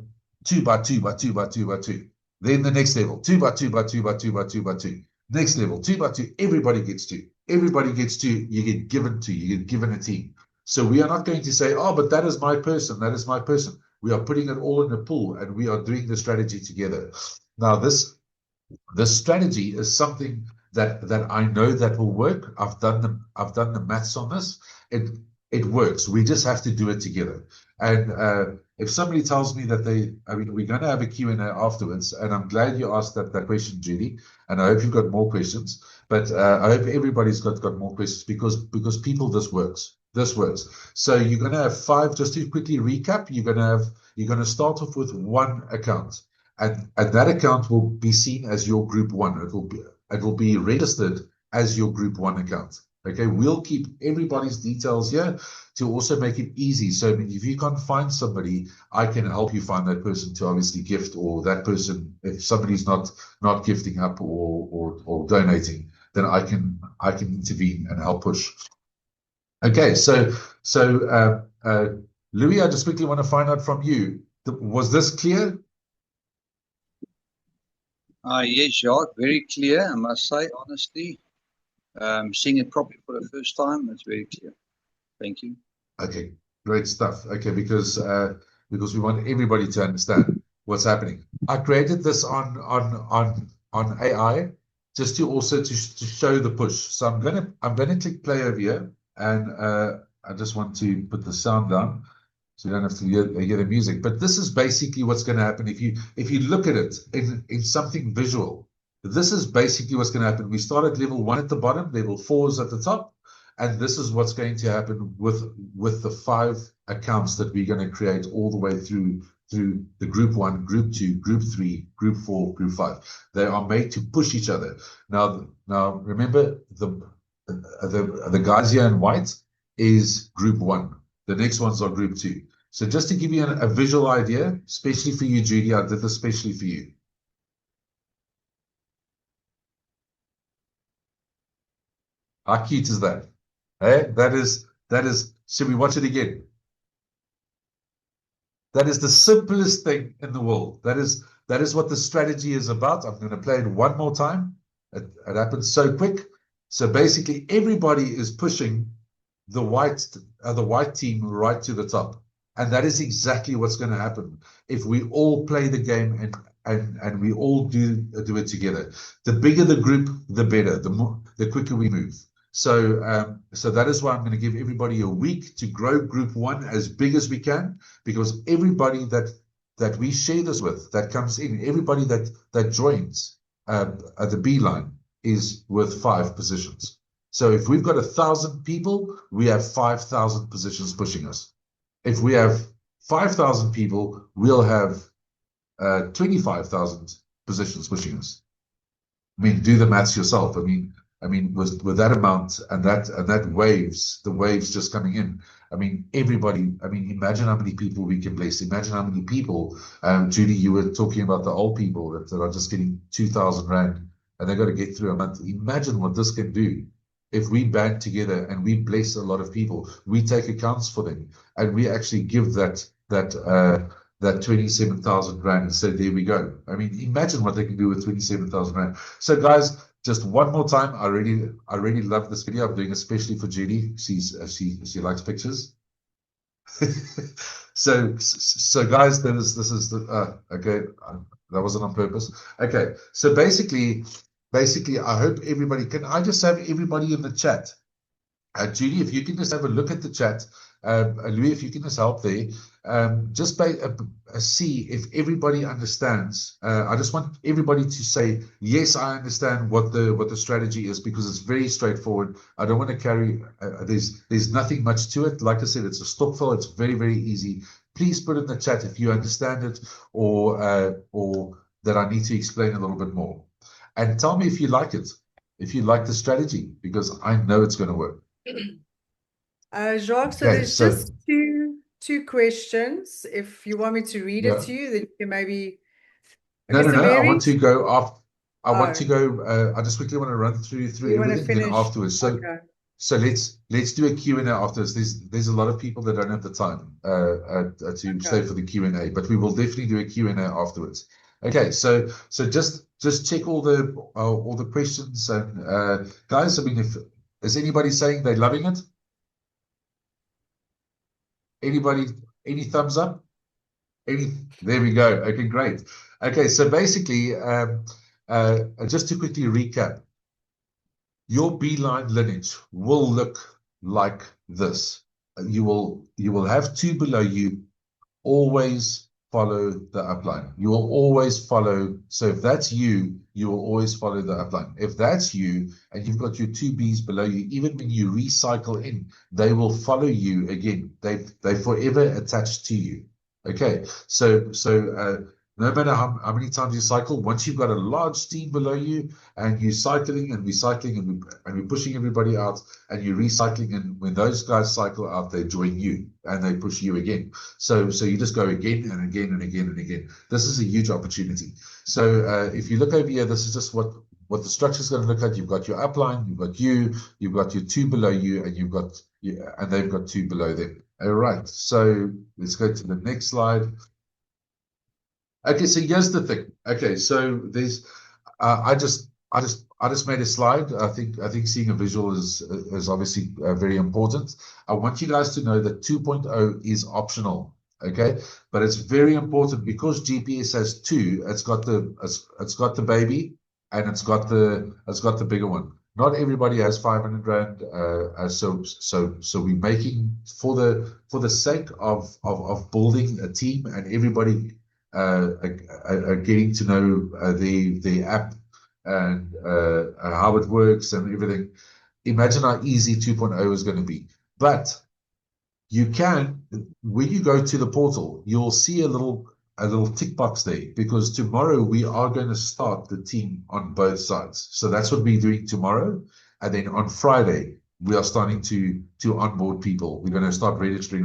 by 2 by 2 by 2 by 2. Then the next level, 2 by 2 by 2 by 2 by 2 by 2. Next level, 2 by 2. Everybody gets 2. Everybody gets 2. You get given 2. You get given a team. So we are not going to say, oh, but that is my person. That is my person. We are putting it all in a pool, and we are doing the strategy together. Now this strategy is something that I know that will work. I've done the maths on this. It works. We just have to do it together. And if somebody tells me that we're going to have a Q&A afterwards, and I'm glad you asked that question, Judy, and I hope you've got more questions. But I hope everybody's got more questions, because people, this works. This works. So you're going to have 5. Just to quickly recap, you're going to start off with 1 account. And that account will be seen as your group 1. It will be registered as your group 1 account. Okay, we'll keep everybody's details here to also make it easy. So if you can't find somebody, I can help you find that person to obviously gift, or that person, if somebody's not gifting up or donating, then I can intervene and help push. Okay, so Louis, I just quickly want to find out from you, was this clear? Yes, Jacques, very clear, I must say, honestly. Seeing it properly for the first time, it's very clear. Thank you. Okay, great stuff. Okay, because we want everybody to understand what's happening. I created this on AI just to also to show the push. So I'm gonna click play over here, and I just want to put the sound down so you don't have to hear the music. But this is basically what's going to happen if you look at it in something visual. This is basically what's going to happen. We start at level 1 at the bottom, level 4 is at the top, and this is what's going to happen with the 5 accounts that we're going to create all the way through the group 1, group 2, group 3, group 4, group 5. They are made to push each other. Now remember the guys here in white is group 1. The next ones are group 2. So just to give you a visual idea, especially for you, Judy, I did this especially for you. How cute is that? Hey, that is, should we watch it again? That is the simplest thing in the world. That is what the strategy is about. I'm going to play it one more time. It happens so quick. So basically everybody is pushing the white team right to the top. And that is exactly what's going to happen if we all play the game and we all do it together. The bigger the group, the better. The quicker we move. So that is why I'm going to give everybody a week to grow group 1 as big as we can, because everybody that we share this with, that comes in, everybody that joins at the B line is worth 5 positions. So if we've got 1,000 people, we have 5,000 positions pushing us. If we have 5,000 people, we'll have 25,000 positions pushing us. I mean, do the maths yourself. I mean, with that amount and that waves, the waves just coming in. I mean, everybody. I mean, imagine how many people we can bless. Imagine how many people. Judy, you were talking about the old people that are just getting 2,000 rand and they got to get through a month. Imagine what this can do. If we band together and we bless a lot of people, we take accounts for them, and we actually give that 27,000 rand and say, there we go. I mean, imagine what they can do with 27,000 rand. So guys, just one more time, I really love this video. I'm doing especially for Judy. She likes pictures. so guys, this is the okay. That wasn't on purpose. Okay, so basically, I hope everybody, can I just have everybody in the chat? Judy, if you can just have a look at the chat. Louis, if you can just help there. Just see if everybody understands. I just want everybody to say, yes, I understand what the strategy is, because it's very straightforward. I don't want to carry, there's nothing much to it. Like I said, it's a stokvel. It's very, very easy. Please put in the chat if you understand it, or that I need to explain a little bit more. And tell me if you like it, if you like the strategy, because I know it's going to work. Jacques, so Okay, there's just two questions. If you want me to read it to you, then you can maybe. Okay, no. Mary? I want to go off. I want to go. I just quickly want to run through everything, then afterwards. So, okay. So let's do a Q&A afterwards. There's a lot of people that don't have the time to stay for the Q&A, but we will definitely do a Q&A afterwards. Okay, so just check all the questions, and guys, I mean, is anybody saying they're loving it? Anybody, any thumbs up? There we go. Okay, great. Okay, so basically, just to quickly recap, your beeline lineage will look like this. You will have 2 below you. Always follow the upline. You will always follow. So if that's you, you will always follow the upline. If that's you and you've got your 2 Bs below you, even when you recycle in, they will follow you again. They forever attached to you. Okay, so no matter how many times you cycle, once you've got a large team below you and you're cycling and recycling and we're pushing everybody out and you're recycling, and when those guys cycle out, they join you and they push you again. So you just go again and again and again and again. This is a huge opportunity. So if you look over here, this is just what the structure is going to look like. You've got your upline, you've got your 2 below you, and they've got 2 below them. All right, so let's go to the next slide. Okay, so here's the thing. Okay, so I just made a slide. I think seeing a visual is obviously very important. I want you guys to know that 2.0 is optional, okay? But it's very important because GPS has two. It's got the baby and it's got the bigger one. Not everybody has 500 Rand. So we're making for the sake of building a team and everybody are getting to know the app and how it works and everything. Imagine how easy 2.0 is going to be. But you can, when you go to the portal, you'll see a little tick box there, because tomorrow we are going to start the team on both sides. So that's what we're doing tomorrow. And then on Friday, we are starting to onboard people. We're going to start registering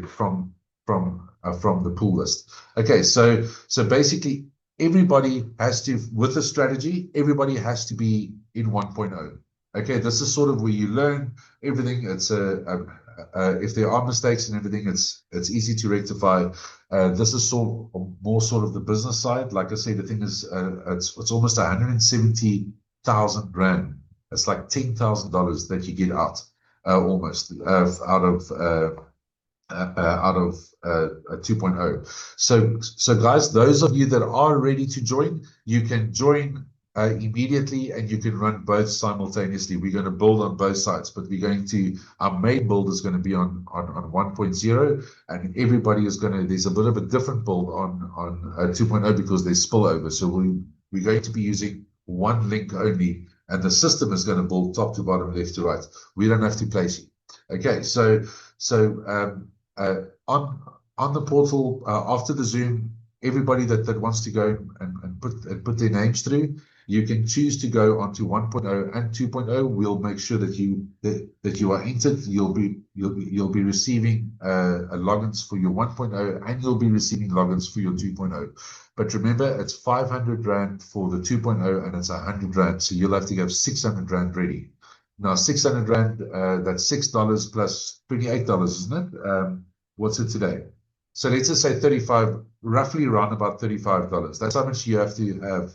from the pool list. Okay, so basically everybody has to, with the strategy, everybody has to be in 1.0. Okay, this is sort of where you learn everything. It's if there are mistakes and everything, it's easy to rectify. This is more sort of the business side. Like I say, the thing is, it's almost 170,000 Rand. It's like $10,000 that you get out, almost out of 2.0. So guys, those of you that are ready to join, you can join immediately, and you can run both simultaneously. We're going to build on both sides, but our main build is going to be on 1.0, and everybody is going to, there's a bit of a different build on 2.0 because there's spillover. So we're going to be using one link only, and the system is going to build top to bottom, left to right. We don't have to place it. Okay, so on the portal, after the Zoom, everybody that wants to go and put their names through, you can choose to go onto 1.0 and 2.0. We'll make sure that you are entered. You'll be receiving logins for your 1.0, and you'll be receiving logins for your 2.0. But remember, it's 500 Rand for the 2.0, and it's 100 Rand. So you'll have to have 600 Rand ready. Now 600 Rand, that's $6 plus $28, isn't it? What's it today? So let's just say 35, roughly around about $35. That's how much you have to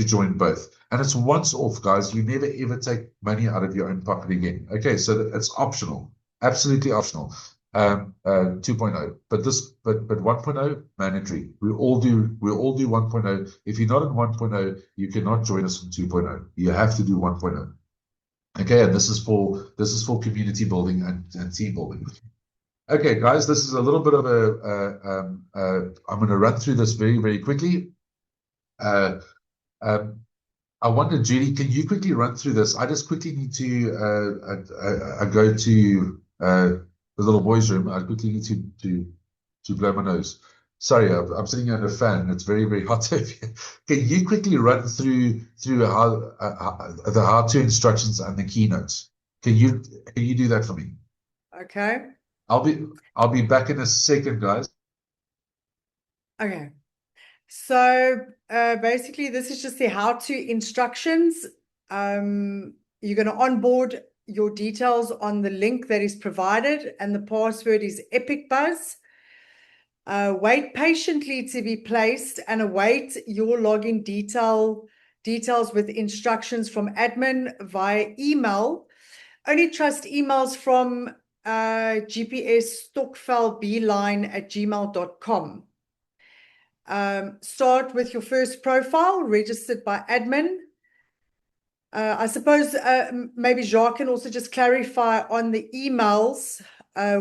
join both. And it's once off, guys. You never ever take money out of your own pocket again. Okay, so it's optional, absolutely optional. 2.0, but 1.0 mandatory. We all do 1.0. If you're not in 1.0, you cannot join us in 2.0. You have to do 1.0. Okay, and this is for community building and team building. Okay, guys, this is a little bit of I'm going to run through this very, very quickly. I wonder, Judy, can you quickly run through this? I just quickly need to go to the little boys' room. I quickly need to blow my nose. Sorry, I'm sitting under a fan. It's very, very hot over here. Can you quickly run through how the how-to instructions and the keynotes? Can you do that for me? Okay. I'll be back in a second, guys. Okay. So basically, this is just the how-to instructions. You're going to onboard your details on the link that is provided, and the password is EpicBuzz. Wait patiently to be placed and await your login details with instructions from admin via email. Only trust emails from GPS stokvelbeeline@gmail.com. Start with your first profile registered by admin. I suppose maybe Jacques can also just clarify on the emails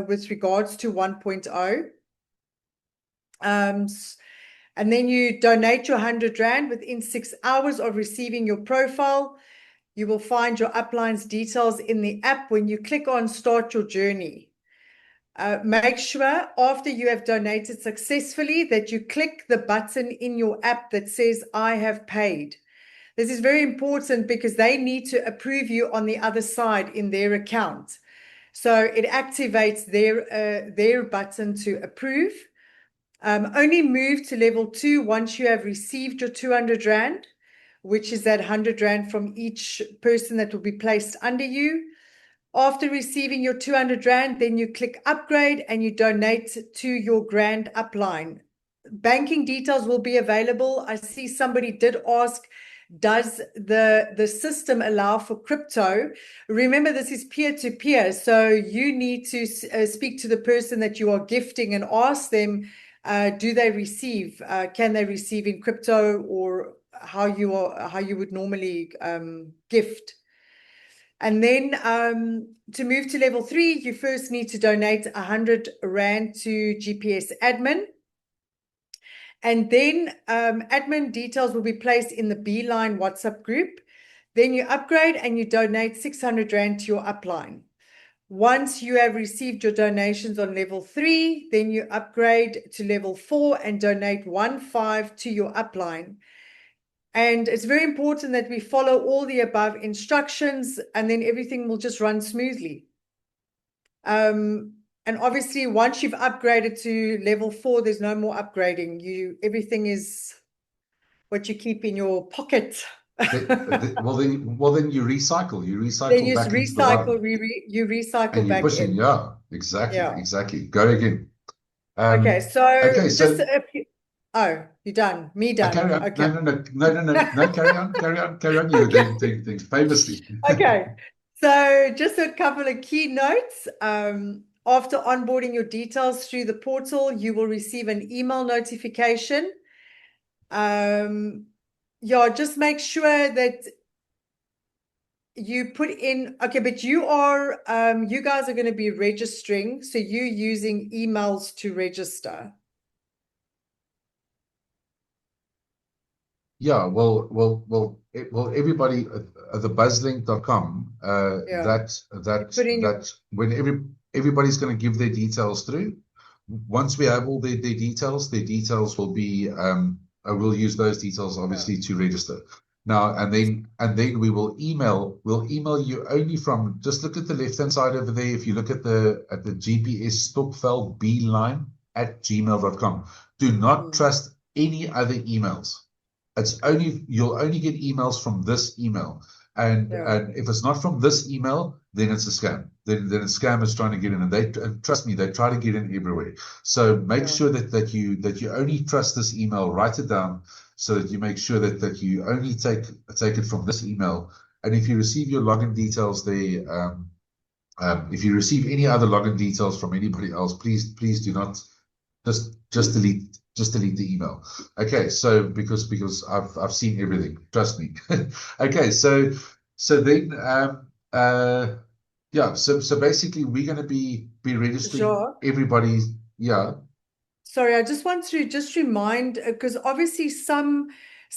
with regards to 1.0. And then you donate your 100 Rand within 6 hours of receiving your profile. You will find your upline's details in the app when you click on Start Your Journey. Make sure after you have donated successfully that you click the button in your app that says, I have paid. This is very important because they need to approve you on the other side in their account. So it activates their button to approve. Only move to level 2 once you have received your 200 Rand, which is that 100 Rand from each person that will be placed under you. After receiving your 200 Rand, then you click upgrade and you donate to your grand upline. Banking details will be available. I see somebody did ask does the system allow for crypto? Remember, this is peer-to-peer, so you need to speak to the person that you are gifting and ask them, do they receive, can they receive in crypto, or how you would normally gift. And then to move to level 3, you first need to donate 100 Rand to GPS admin. And then admin details will be placed in the Beeline WhatsApp group. Then you upgrade and you donate 600 Rand to your upline. Once you have received your donations on level 3, then you upgrade to level 4 and donate 15 to your upline. And it's very important that we follow all the above instructions, and then everything will just run smoothly. And obviously, once you've upgraded to level 4, there's no more upgrading. Everything is what you keep in your pocket. Well, then you recycle. You recycle Then you back into the recycle, line. you recycle And you're back pushing. in. Yeah, exactly, Yeah. exactly. Go again. Okay, so okay, so just oh, you're done. Me done. carry on. Okay. No, carry on. You were doing things famously. Okay, so just a couple of key notes. After onboarding your details through the portal, you will receive an email notification. Yeah, just make sure that you put in, okay, but you guys are going to be registering, so you're using emails to register. Yeah, well, everybody at the buzzlink.com, that when everybody's going to give their details through. Once we have all their details will be, we'll use those details obviously to register. Now, and then we'll email you only from, just look at the left-hand side over there. If you look at the GPS Stokvel Beeline at gmail.com, do not trust any other emails. You'll only get emails from this email. And if it's not from this email, then it's a scam. Then a scam is trying to get in, and trust me, they try to get in everywhere. So make sure that you only trust this email. Write it down so that you make sure that you only take it from this email. And if you receive your login details there, if you receive any other login details from anybody else, please do not just delete the email. Okay, so because I've seen everything, trust me. Okay, so then so basically we're going to be registering everybody. Yeah. Sorry, I just want to just remind, because obviously some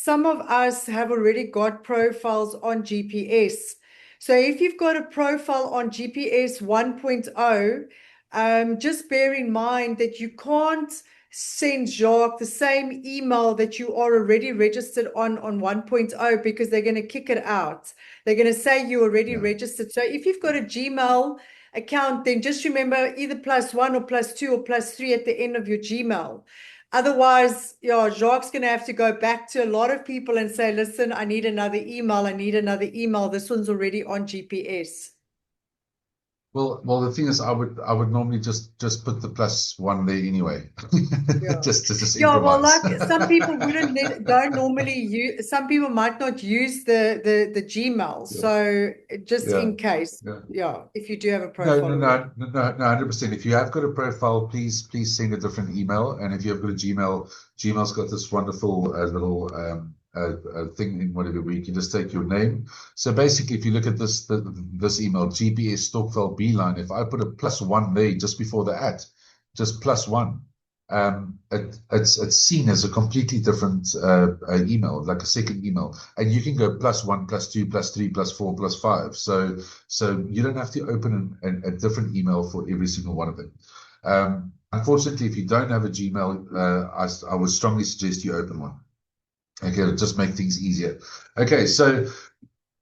of us have already got profiles on GPS. So if you've got a profile on GPS 1.0, just bear in mind that you can't send Jacques the same email that you are already registered on 1.0, because they're going to kick it out. They're going to say you already registered. So if you've got a Gmail account, then just remember either +1 or +2 or +3 at the end of your Gmail. Otherwise, Jacques going to have to go back to a lot of people and say, listen, I need another email. This one's already on GPS. Well, the thing is, I would normally just put the +1 there anyway, just to improvise. Well, like some people don't normally use. Some people might not use the Gmail, so just in case, if you do have a profile. No, 100%. If you have got a profile, please send a different email. And if you have got a Gmail's got this wonderful little thing in whatever, where you can just take your name. So basically, if you look at this email, GPS Stokvel Beeline, if I put a +1 there just before the @ just +1, it's seen as a completely different email, like a second email, and you can go +1, +2, +3, +4, +5. So you don't have to open a different email for every single one of them. Unfortunately, if you don't have a Gmail, I would strongly suggest you open one. Okay, it'll just make things easier. Okay, so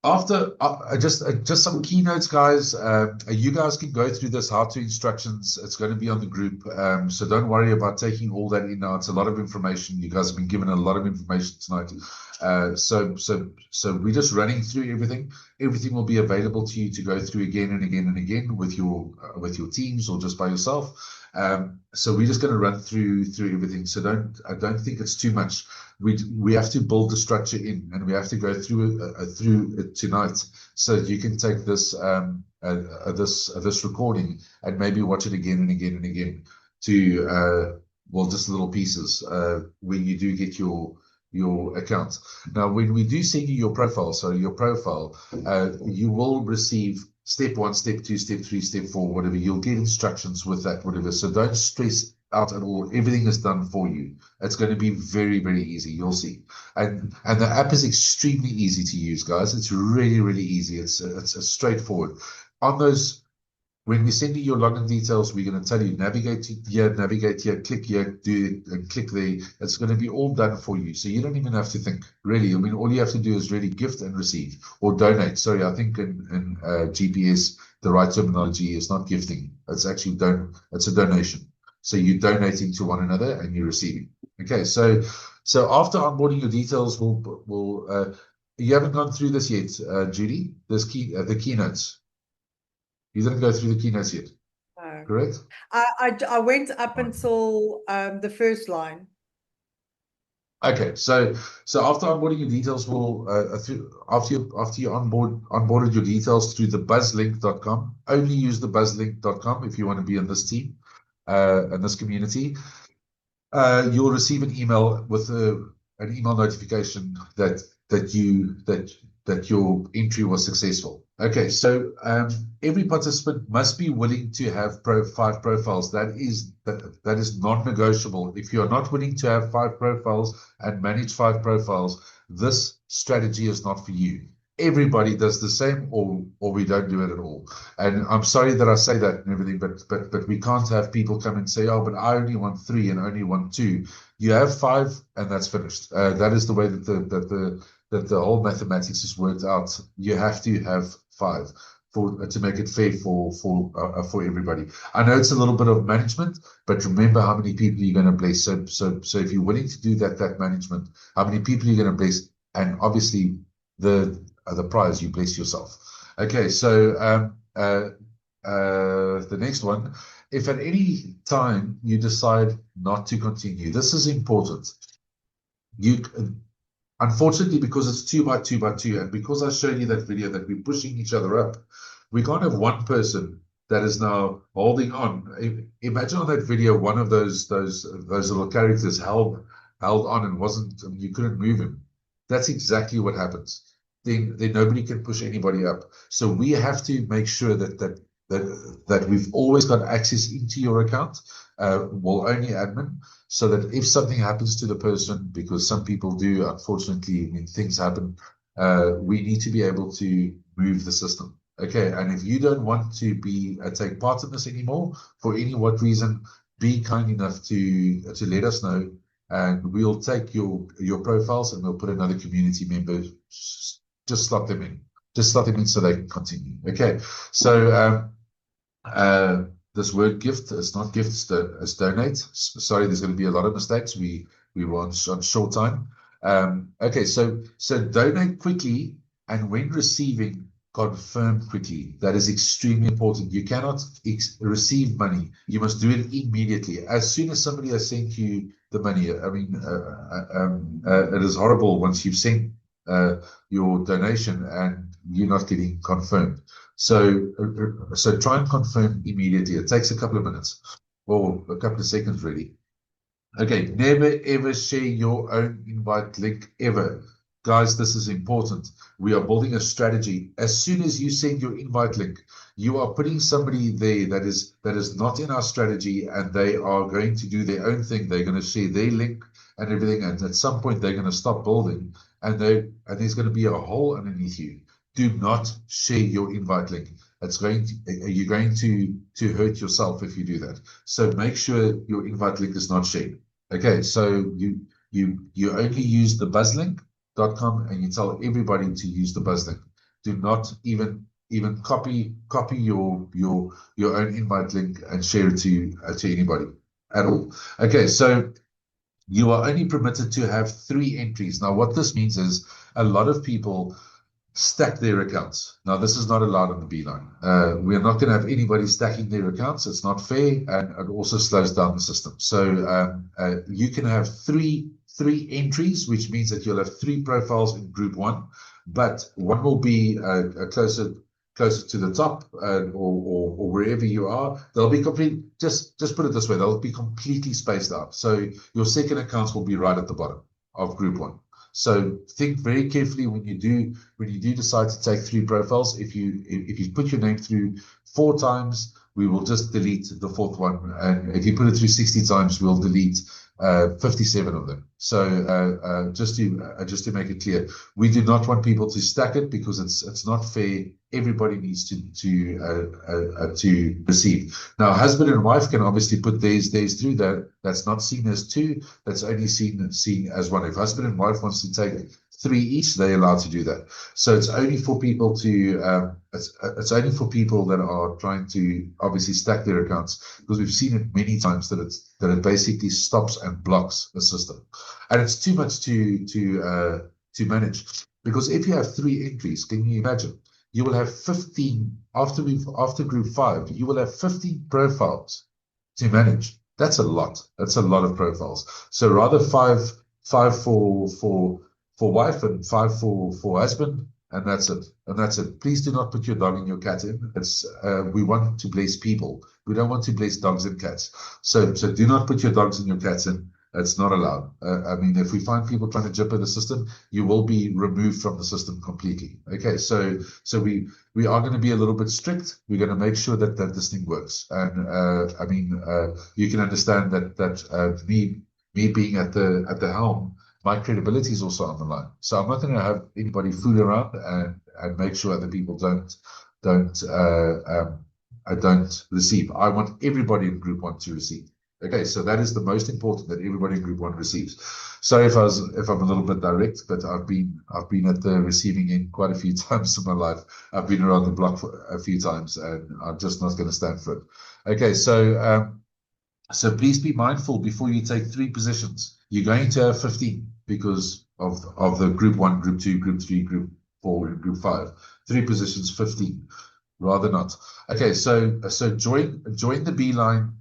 after just some keynotes, guys. You guys can go through this how-to instructions. It's going to be on the group, so don't worry about taking all that in now. It's a lot of information. You guys have been given a lot of information tonight. So we're just running through everything. Everything will be available to you to go through again and again and again with your teams or just by yourself. So we're just going to run through everything. So I don't think it's too much. We have to build the structure in, and we have to go through it tonight, so that you can take this this recording and maybe watch it again and again and again to just little pieces when you do get your account. Now, when we do send you your profile, you will receive step 1, step 2, step 3, step 4, whatever. You'll get instructions with that, whatever. So don't stress out at all. Everything is done for you. It's going to be very, very easy. You'll see. And the app is extremely easy to use, guys. It's really, really easy. It's straightforward. On those, when we send you your login details, we're going to tell you navigate here, click here, do it, and click there. It's going to be all done for you. So you don't even have to think, really. I mean, all you have to do is really gift and receive, or donate. Sorry, I think in GPS, the right terminology is not gifting. It's actually it's a donation. So you're donating to one another and you're receiving. Okay, so after onboarding your details, you haven't gone through this yet, Judy. There's the keynotes. You didn't go through the keynotes yet, correct? I went up until the first line. Okay, so after onboarding your details, after you onboarded your details through the buzzlink.com, only use the buzzlink.com if you want to be in this team, in this community. You'll receive an email with an email notification that your entry was successful. Okay, so every participant must be willing to have 5 profiles. That is non-negotiable. If you're not willing to have 5 profiles and manage 5 profiles, this strategy is not for you. Everybody does the same, or we don't do it at all. And I'm sorry that I say that and everything, but we can't have people come and say, oh, but I only want 3 and only want 2. You have 5 and that's finished. That is the way that the whole mathematics is worked out. You have to have 5 to make it fair for everybody. I know it's a little bit of management, but remember how many people you're going to bless. So if you're willing to do that management, how many people you're going to bless, and obviously the prize, you bless yourself. Okay, so the next one, if at any time you decide not to continue, this is important. Unfortunately, because it's 2 by 2 by 2, and because I showed you that video that we're pushing each other up, we can't have one person that is now holding on. Imagine on that video, one of those little characters held on and you couldn't move him. That's exactly what happens. Then nobody can push anybody up. So we have to make sure that we've always got access into your account, only admin, so that if something happens to the person, because some people do, unfortunately, when things happen, we need to be able to move the system. Okay, and if you don't want to take part in this anymore, for what reason, be kind enough to let us know, and we'll take your profiles and we'll put another community member. Just slot them in so they can continue. Okay, so this word gift is not gifts, it's donate. Sorry, there's going to be a lot of mistakes. We were on short time. Okay, so donate quickly, and when receiving, confirm quickly. That is extremely important. You cannot receive money. You must do it immediately. As soon as somebody has sent you the money, I mean, it is horrible once you've sent your donation and you're not getting confirmed. So try and confirm immediately. It takes a couple of minutes or a couple of seconds, really. Okay, never ever share your own invite link ever. Guys, this is important. We are building a strategy. As soon as you send your invite link, you are putting somebody there that is not in our strategy, and they are going to do their own thing. They're going to share their link and everything, and at some point they're going to stop building, and there's going to be a hole underneath you. Do not share your invite link. You're going to hurt yourself if you do that. So make sure your invite link is not shared. Okay, so you only use the buzzlink.com, and you tell everybody to use the buzzlink. Do not even copy your own invite link and share it to anybody at all. Okay, so you are only permitted to have 3 entries. Now, what this means is a lot of people stack their accounts. Now, this is not allowed on the Beeline. We are not going to have anybody stacking their accounts. It's not fair, and it also slows down the system. So you can have three entries, which means that you'll have 3 profiles in group 1, but one will be closer to the top, or wherever you are. They'll be complete. Just put it this way: they'll be completely spaced out. So your second accounts will be right at the bottom of group 1. So think very carefully when you do decide to take 3 profiles. If you put your name through 4 times, we will just delete the 4th one, and if you put it through 60 times, we'll delete 57 of them. So just to make it clear, we do not want people to stack it, because it's not fair. Everybody needs to receive. Now, husband and wife can obviously put theirs through. That's not seen as 2. That's only seen as 1. If husband and wife wants to take 3 each, they're allowed to do that. So it's only for people to it's only for people that are trying to obviously stack their accounts, because we've seen it many times that it basically stops and blocks the system, and it's too much to manage. Because if you have 3 entries, can you imagine? You will have 15 after group 5. You will have 15 profiles to manage. That's a lot. That's a lot of profiles. So rather 5 for wife and 5 for husband, and that's it. Please do not put your dog and your cat in. We want to bless people. We don't want to bless dogs and cats. So do not put your dogs and your cats in. It's not allowed. I mean, if we find people trying to jump in the system, you will be removed from the system completely. Okay, so we are going to be a little bit strict. We're going to make sure that this thing works. And I mean, you can understand that me being at the helm, my credibility is also on the line. So I'm not going to have anybody fool around and make sure other people don't receive. I want everybody in group 1 to receive. Okay, so that is the most important, that everybody in group 1 receives. Sorry if I'm a little bit direct, but I've been at the receiving end quite a few times in my life. I've been around the block a few times, and I'm just not going to stand for it. Okay, so please be mindful before you take 3 positions. You're going to have 15 because of the group 1, group 2, group 3, group 4, and group 5. 3 positions, 15. Rather not. Okay, so join the Beeline.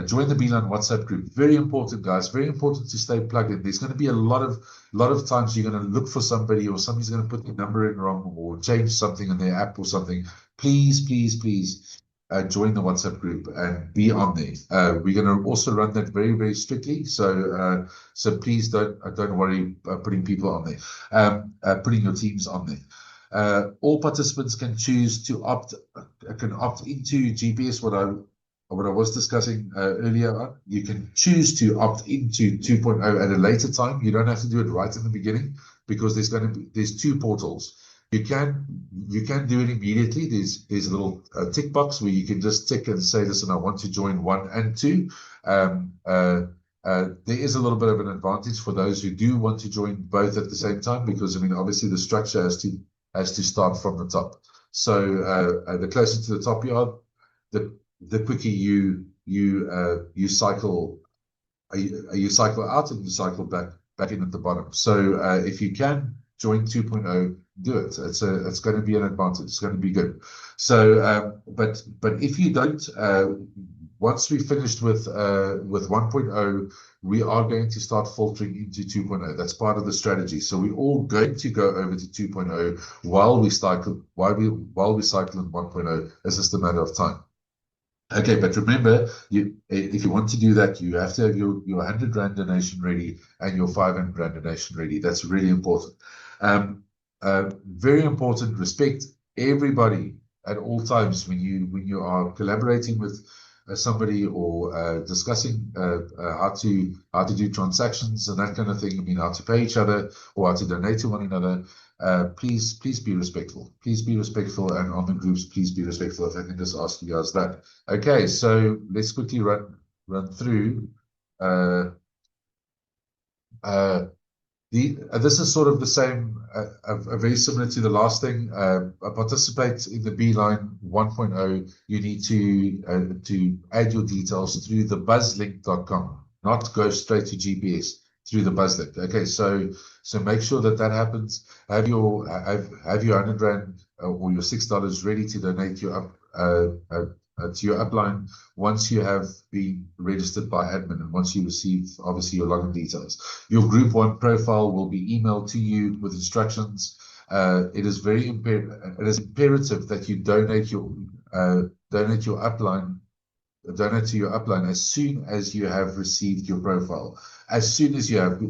Join the Beeline WhatsApp group. Very important, guys. Very important to stay plugged in. There's going to be a lot of times you're going to look for somebody, or somebody's going to put their number in wrong, or change something in their app or something. Please join the WhatsApp group and be on there. We're going to also run that very, very strictly. So please don't worry putting people on there, putting your teams on there. All participants can choose to opt into GPS. What I was discussing earlier on, you can choose to opt into 2.0 at a later time. You don't have to do it right in the beginning, because there's 2 portals. You can do it immediately. There's a little tick box where you can just tick and say, listen, I want to join 1 and 2. There is a little bit of an advantage for those who do want to join both at the same time, because I mean, obviously the structure has to start from the top. So the closer to the top you are, the quicker you cycle out, and you cycle back in at the bottom. So if you can join 2.0, do it. It's going to be an advantage. It's going to be good. So but if you don't, once we finished with 1.0, we are going to start filtering into 2.0. That's part of the strategy. So we're all going to go over to 2.0 while we cycle in 1.0. It's just a matter of time. Okay, but remember, if you want to do that, you have to have your 100 Rand donation ready and your 500 Rand donation ready. That's really important. Very important. Respect everybody at all times when you are collaborating with somebody, or discussing how to do transactions and that kind of thing. I mean, how to pay each other, or how to donate to one another. Please be respectful. Please be respectful, and on the groups, please be respectful. If I can just ask you guys that. Okay, so let's quickly run through. This is sort of the same, very similar to the last thing. Participate in the Beeline 1.0. You need to add your details through the buzzlink.com, not go straight to GPS. through the BuzzLink. Okay, so make sure that happens. Have your R100 or your $6 ready to donate to your upline once you have been registered by admin and once you receive obviously your login details. Your Group 1 profile will be emailed to you with instructions. It is imperative that you donate to your upline as soon as you have received your profile. As soon as you have,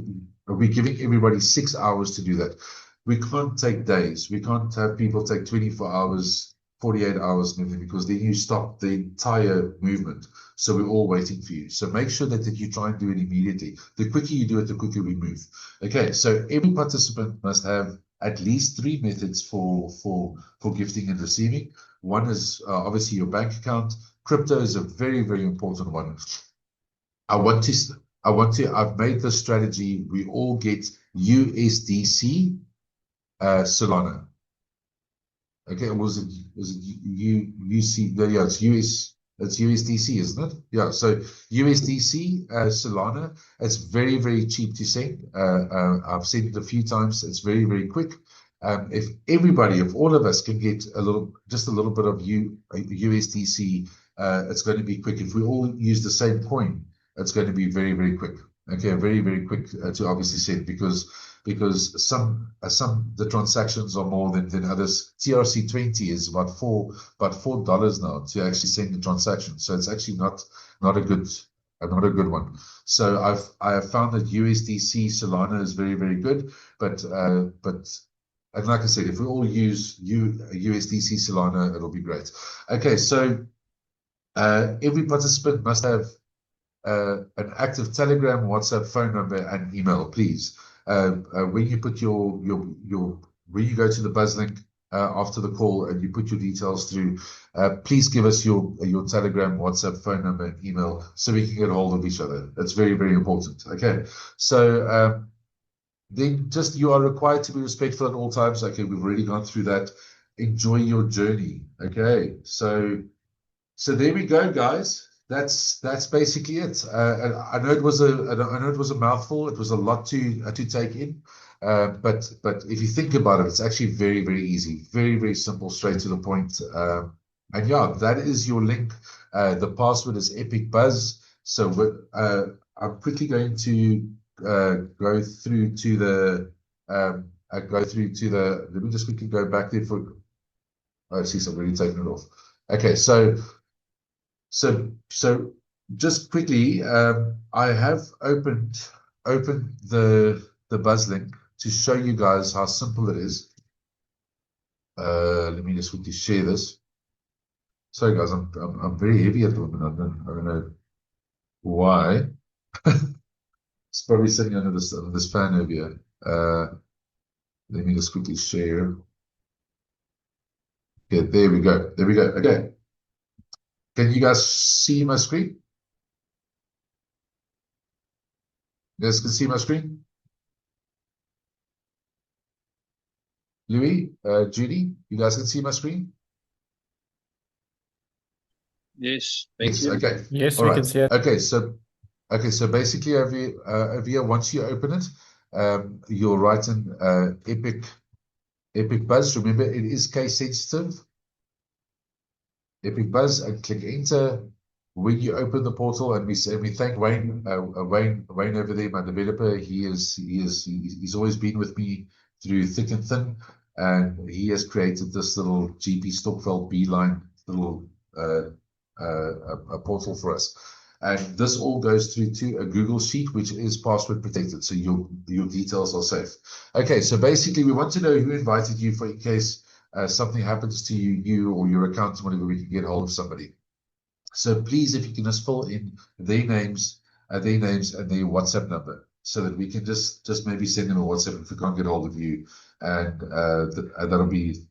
we're giving everybody 6 hours to do that. We can't take days. We can't have people take 24 hours, 48 hours, because then you stop the entire movement. So we're all waiting for you. So make sure that you try and do it immediately. The quicker you do it, the quicker we move. Okay, so every participant must have at least 3 methods for gifting and receiving. One is obviously your bank account. Crypto is a very, very important one. I've made this strategy. We all get USDC Solana. Okay, was it UC? Yeah, it's USDC, isn't it? Yeah, so USDC Solana. It's very, very cheap to send. I've sent it a few times. It's very, very quick. If all of us can get just a little bit of USDC, it's going to be quick. If we all use the same coin, it's going to be very, very quick. Okay, very, very quick to obviously send because the transactions are more than others. TRC20 is about $4 now to actually send the transaction. So it's actually not a good one. So I have found that USDC Solana is very, very good, but and like I said, if we all use USDC Solana, it'll be great. Okay, so every participant must have an active Telegram, WhatsApp, phone number, and email, please. When you put when you go to the BuzzLink after the call and you put your details through, please give us your Telegram, WhatsApp, phone number, and email so we can get a hold of each other. That's very, very important. Okay, so then you are required to be respectful at all times. Okay, we've already gone through that. Enjoy your journey. Okay, so there we go, guys. That's basically it. I know it was a mouthful. It was a lot to take in, but if you think about it, it's actually very, very easy, very, very simple, straight to the point. And yeah, that is your link. The password is Epic Buzz. So I'm quickly going to go through to the. Let me just quickly go back there for. I see some already taken it off. Okay, so just quickly, I have opened the BuzzLink to show you guys how simple it is. Let me just quickly share this. Sorry guys, I'm very heavy at the moment. I don't know why. It's probably sitting under this fan over here. Let me just quickly share. Okay, there we go. There we go. Okay. Can you guys see my screen? You guys can see my screen? Louis, Judy, you guys can see my screen? Yes, Yes, okay. Yes, All we right. can see it. Okay, so basically over here, once you open it, you'll write in Epic Buzz. Remember, it is case sensitive. Epic Buzz, and click enter. When you open the portal, and we thank Wayne over there, my developer. He's always been with me through thick and thin, and he has created this little GP Stokvel Beeline little a portal for us. And this all goes through to a Google Sheet, which is password protected, so your details are safe. Okay, so basically we want to know who invited you, for in case something happens to you or your account, whenever we can get hold of somebody. So please, if you can just fill in their names and their WhatsApp number, so that we can just maybe send them a WhatsApp if we can't get hold of you, and that'll be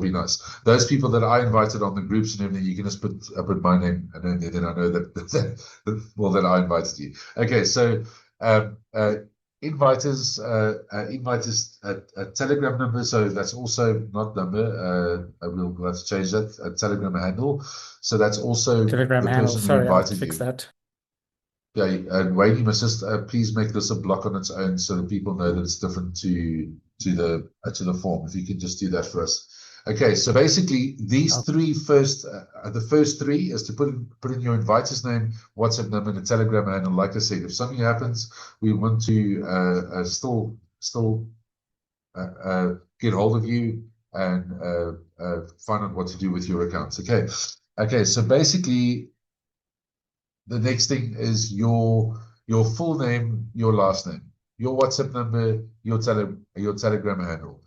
nice. Those people that I invited on the groups and everything, you can just put my name, and then I know that I invited you. Okay, so invite us a Telegram number, so that's also not number. We'll have to change that, a Telegram handle. So that's also Telegram the handle. person who Sorry, I'll invited fix you. that. and Wayne, you must just please make this a block on its own so that people know that it's different to the form. If you can just do that for us. Okay, so basically these three first, the first three is to put in your inviter's name, WhatsApp number, and a Telegram handle. Like I said, if something happens, we want to still get hold of you and find out what to do with your accounts. Okay. So basically, the next thing is your full name, your last name, your WhatsApp number, your Telegram handle,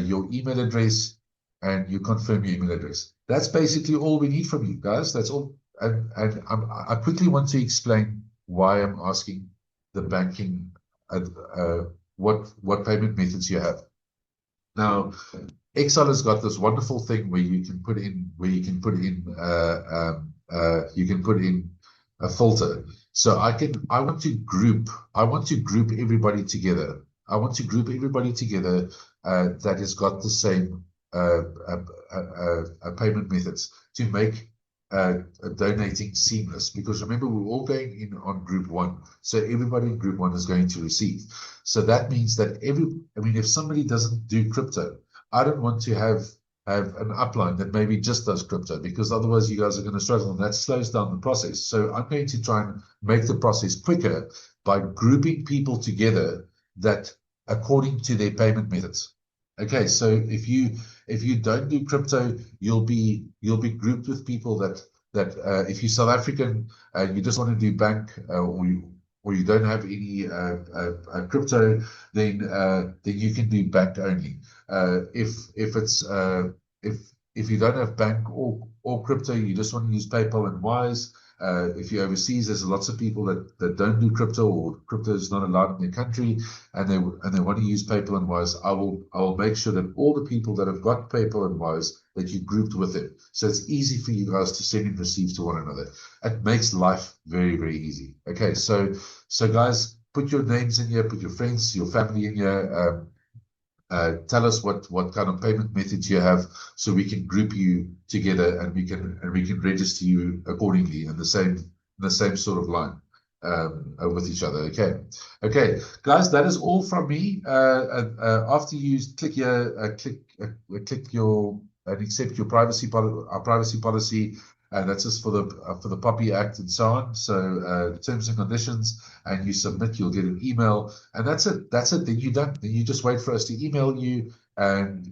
your email address, and you confirm your email address. That's basically all we need from you guys. That's all. And I quickly want to explain why I'm asking the banking, what payment methods you have. Now, Excel has got this wonderful thing where you can put in a filter. So I want to group everybody together. I want to group everybody together that has got the same payment methods to make donating seamless, because remember, we're all going in on group one, so everybody in group one is going to receive. So that means that if somebody doesn't do crypto, I don't want to have an upline that maybe just does crypto, because otherwise you guys are going to struggle, and that slows down the process. So I'm going to try and make the process quicker by grouping people together that according to their payment methods. Okay, so if you don't do crypto, you'll be grouped with people that if you're South African and you just want to do bank, or you don't have any crypto, then you can do bank only. If you don't have bank or crypto, you just want to use PayPal and Wise. If you're overseas, there's lots of people that don't do crypto, or crypto is not allowed in their country, and they want to use PayPal and Wise. I will make sure that all the people that have got PayPal and Wise, that you grouped with it, so it's easy for you guys to send and receive to one another. It makes life very, very easy. Okay, so guys, put your names in here, put your friends, your family in here. Tell us what kind of payment methods you have, so we can group you together, and we can register you accordingly in the same sort of line with each other. Okay, guys, that is all from me. After you click here, click your and accept your our privacy policy. That's just for the POPI Act and so on. So terms and conditions, and you submit, you'll get an email, and that's it. Then you're done. Then you just wait for us to email you, and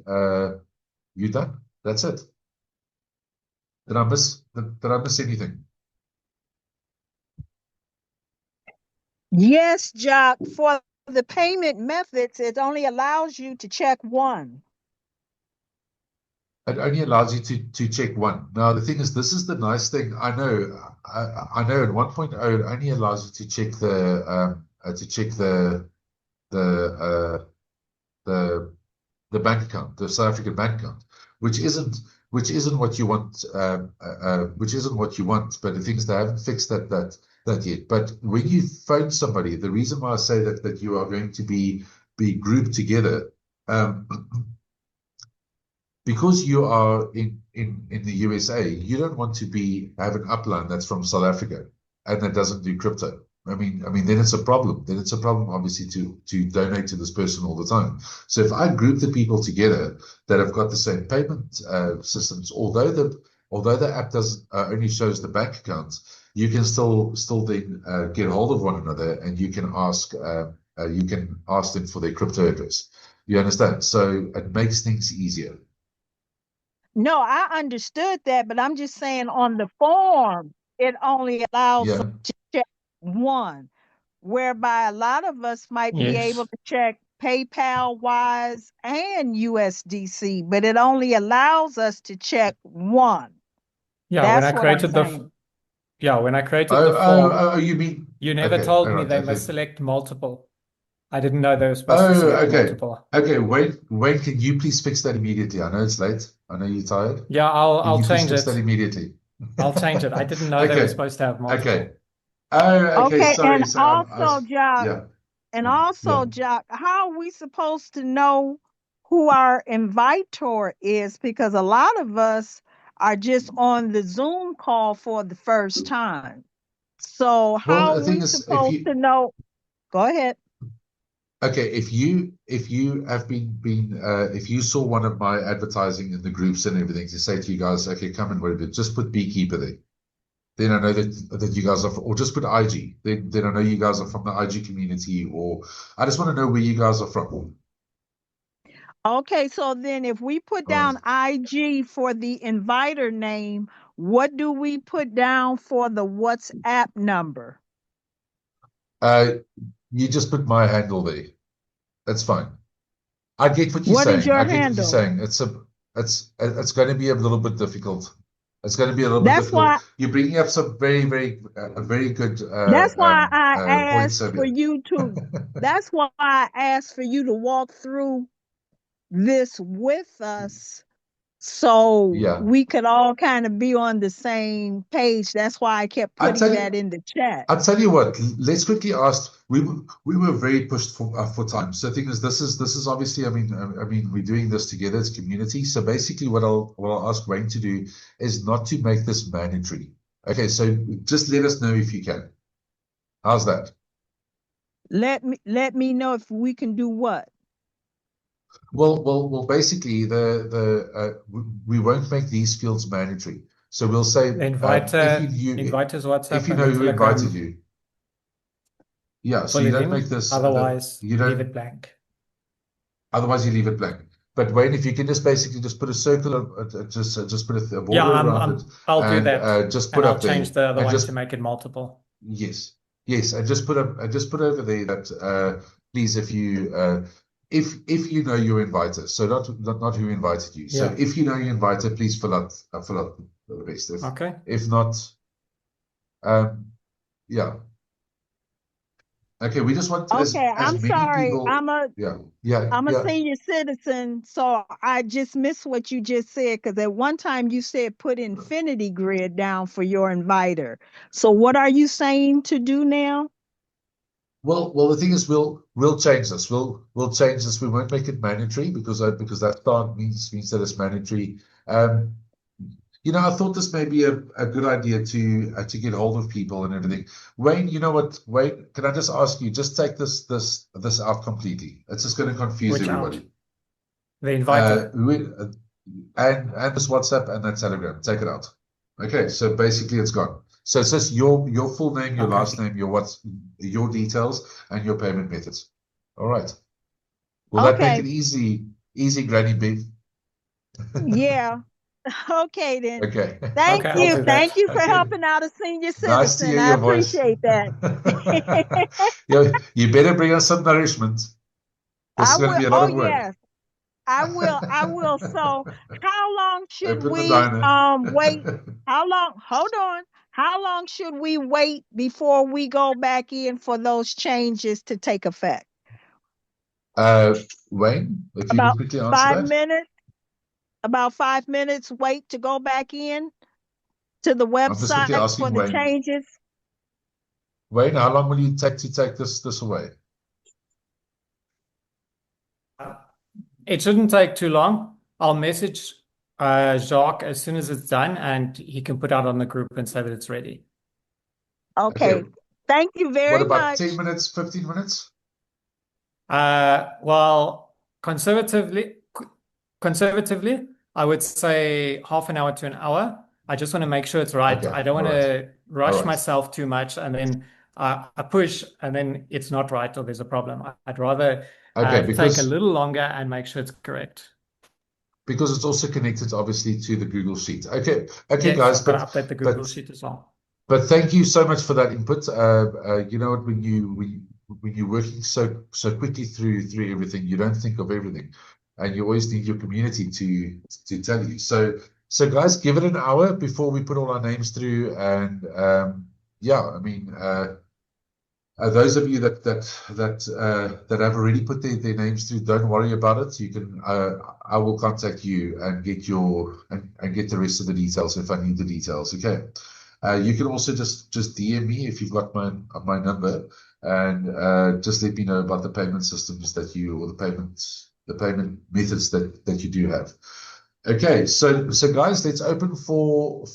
you're done. That's it. Did I miss anything? Yes, Jock. For the payment methods, it only allows you to check one. It only allows you to check one. Now, the thing is, this is the nice thing. I know at 1.0, it only allows you to check the bank account, the South African bank account, which isn't what you want. But the thing is, they haven't fixed that yet. But when you phone somebody, the reason why I say that you are going to be grouped together, because you are in the USA, you don't want to have an upline that's from South Africa and that doesn't do crypto. I mean, then it's a problem. Then it's a problem, obviously, to donate to this person all the time. So if I group the people together that have got the same payment systems, although the app only shows the bank accounts, you can still then get hold of one another, and you can ask them for their crypto address. You understand? So it makes things easier. No, I understood that, but I'm just saying on the form, it only allows us to check one, whereby a lot of us might be able to check PayPal, Wise, and USDC, but it only allows us to check one. Yeah, That's when I created the form, you never told me they must select multiple. I didn't know they were supposed to select multiple. Okay, Wayne, can you please fix that immediately? I know it's late. I know you're tired. Yeah, I'll change it. Fix that immediately. I'll change it. I didn't know they were supposed to have multiple. Okay. Okay. Sorry. And also, Jock, how are we supposed to know who our invitor is? Because a lot of us are just on the Zoom call for the first time. So how the are thing we is, if supposed you, to know? Go ahead. okay, if you have if you saw one of my advertising in the groups and everything, to say to you guys, okay, come and whatever, just put beekeeper there. Then I know that you guys are, or just put IG. Then I know you guys are from the IG community, or I just want to know where you guys are from. Okay, so then if we put down IG for the inviter name, what do we put down for the WhatsApp number? You just put my handle there. That's fine. I get what you're What saying. is your I get what handle? you're saying. It's going to be a little bit difficult. It's going to be a little bit That's difficult. why You're bringing up some very, very, very good that's why I points asked over for here. you to that's why I asked for you to walk through this with us so Yeah. we could all kind of be on the same page. That's why I kept putting that in the chat. I'll tell you what, let's quickly ask. We were very pushed for time. So the thing is, this is obviously, I mean, we're doing this together as community. So basically what I'll ask Wayne to do is not to make this mandatory. Okay, so just let us know if you can. How's that? Let me know if we can do what. Well, basically we won't make these fields mandatory. So we'll say inviters WhatsApp, if you know who invited you. Yeah, so you don't make this. Otherwise, you don't leave it blank. Otherwise, you leave it blank. But Wayne, if you can just basically just put a circle, just put a border around it. I'll do that. Just put I'll up there. change the other one to make it multiple. Yes, and just put over there that please, if you know your inviter, so not who invited you. So if you know your inviter, please fill out the rest. If not, yeah. Okay, we just want as I'm many sorry. people. I'm a senior citizen, so I just missed what you just said, because at one time you said put Infinity Grid down for your inviter. So what are you saying to do now? Well, the thing is, we'll change this. We'll change this. We won't make it mandatory because that start means that it's mandatory. I thought this may be a good idea to get hold of people and everything. Wayne, you know what? Wayne, can I just ask you, just take this out completely. It's just going to confuse everybody. Out? The inviter. And this WhatsApp and that Telegram. Take it out. Okay, so basically it's gone. So it's just your full name, your last name, your details, and your payment methods. All right. Will that make it easy, Granny Beef? Yeah. Okay then. Okay. Thank you. Thank you for helping out a senior citizen. Nice to hear your voice. Appreciate that. You better bring us some nourishment. This is going to be a lot of work. Yes. I will. So how long should we wait? Hold on. How long should we wait before we go back in for those changes to take effect? Wayne, if you about quickly answer 5 minutes. About 5 minutes wait to go back in to the website for the changes. Wayne, how long will you take to take this away? It shouldn't take too long. I'll message Jacques as soon as it's done, and he can put out on the group and say that it's ready. Okay. Thank you very much. What about 10 minutes, 15 minutes? Well, conservatively, I would say half an hour to an hour. I just want to make sure it's right. Okay. I don't want to rush myself too much, and then I push, and then it's not right or there's a problem. I'd rather take a little longer and make sure it's correct. Because it's also connected, obviously, to the Google Sheet. Okay, yes, guys. But update the Google Sheet as well. But thank you so much for that input. You know what? When you're working so quickly through everything, you don't think of everything, and you always need your community to tell you. So guys, give it an hour before we put all our names through, and those of you that have already put their names through, don't worry about it. You can I will contact you and get get the rest of the details if I need the details. Okay. You can also just DM me if you've got my number, and just let me know about the payment systems or the payment methods that you do have. Okay, so guys, let's open for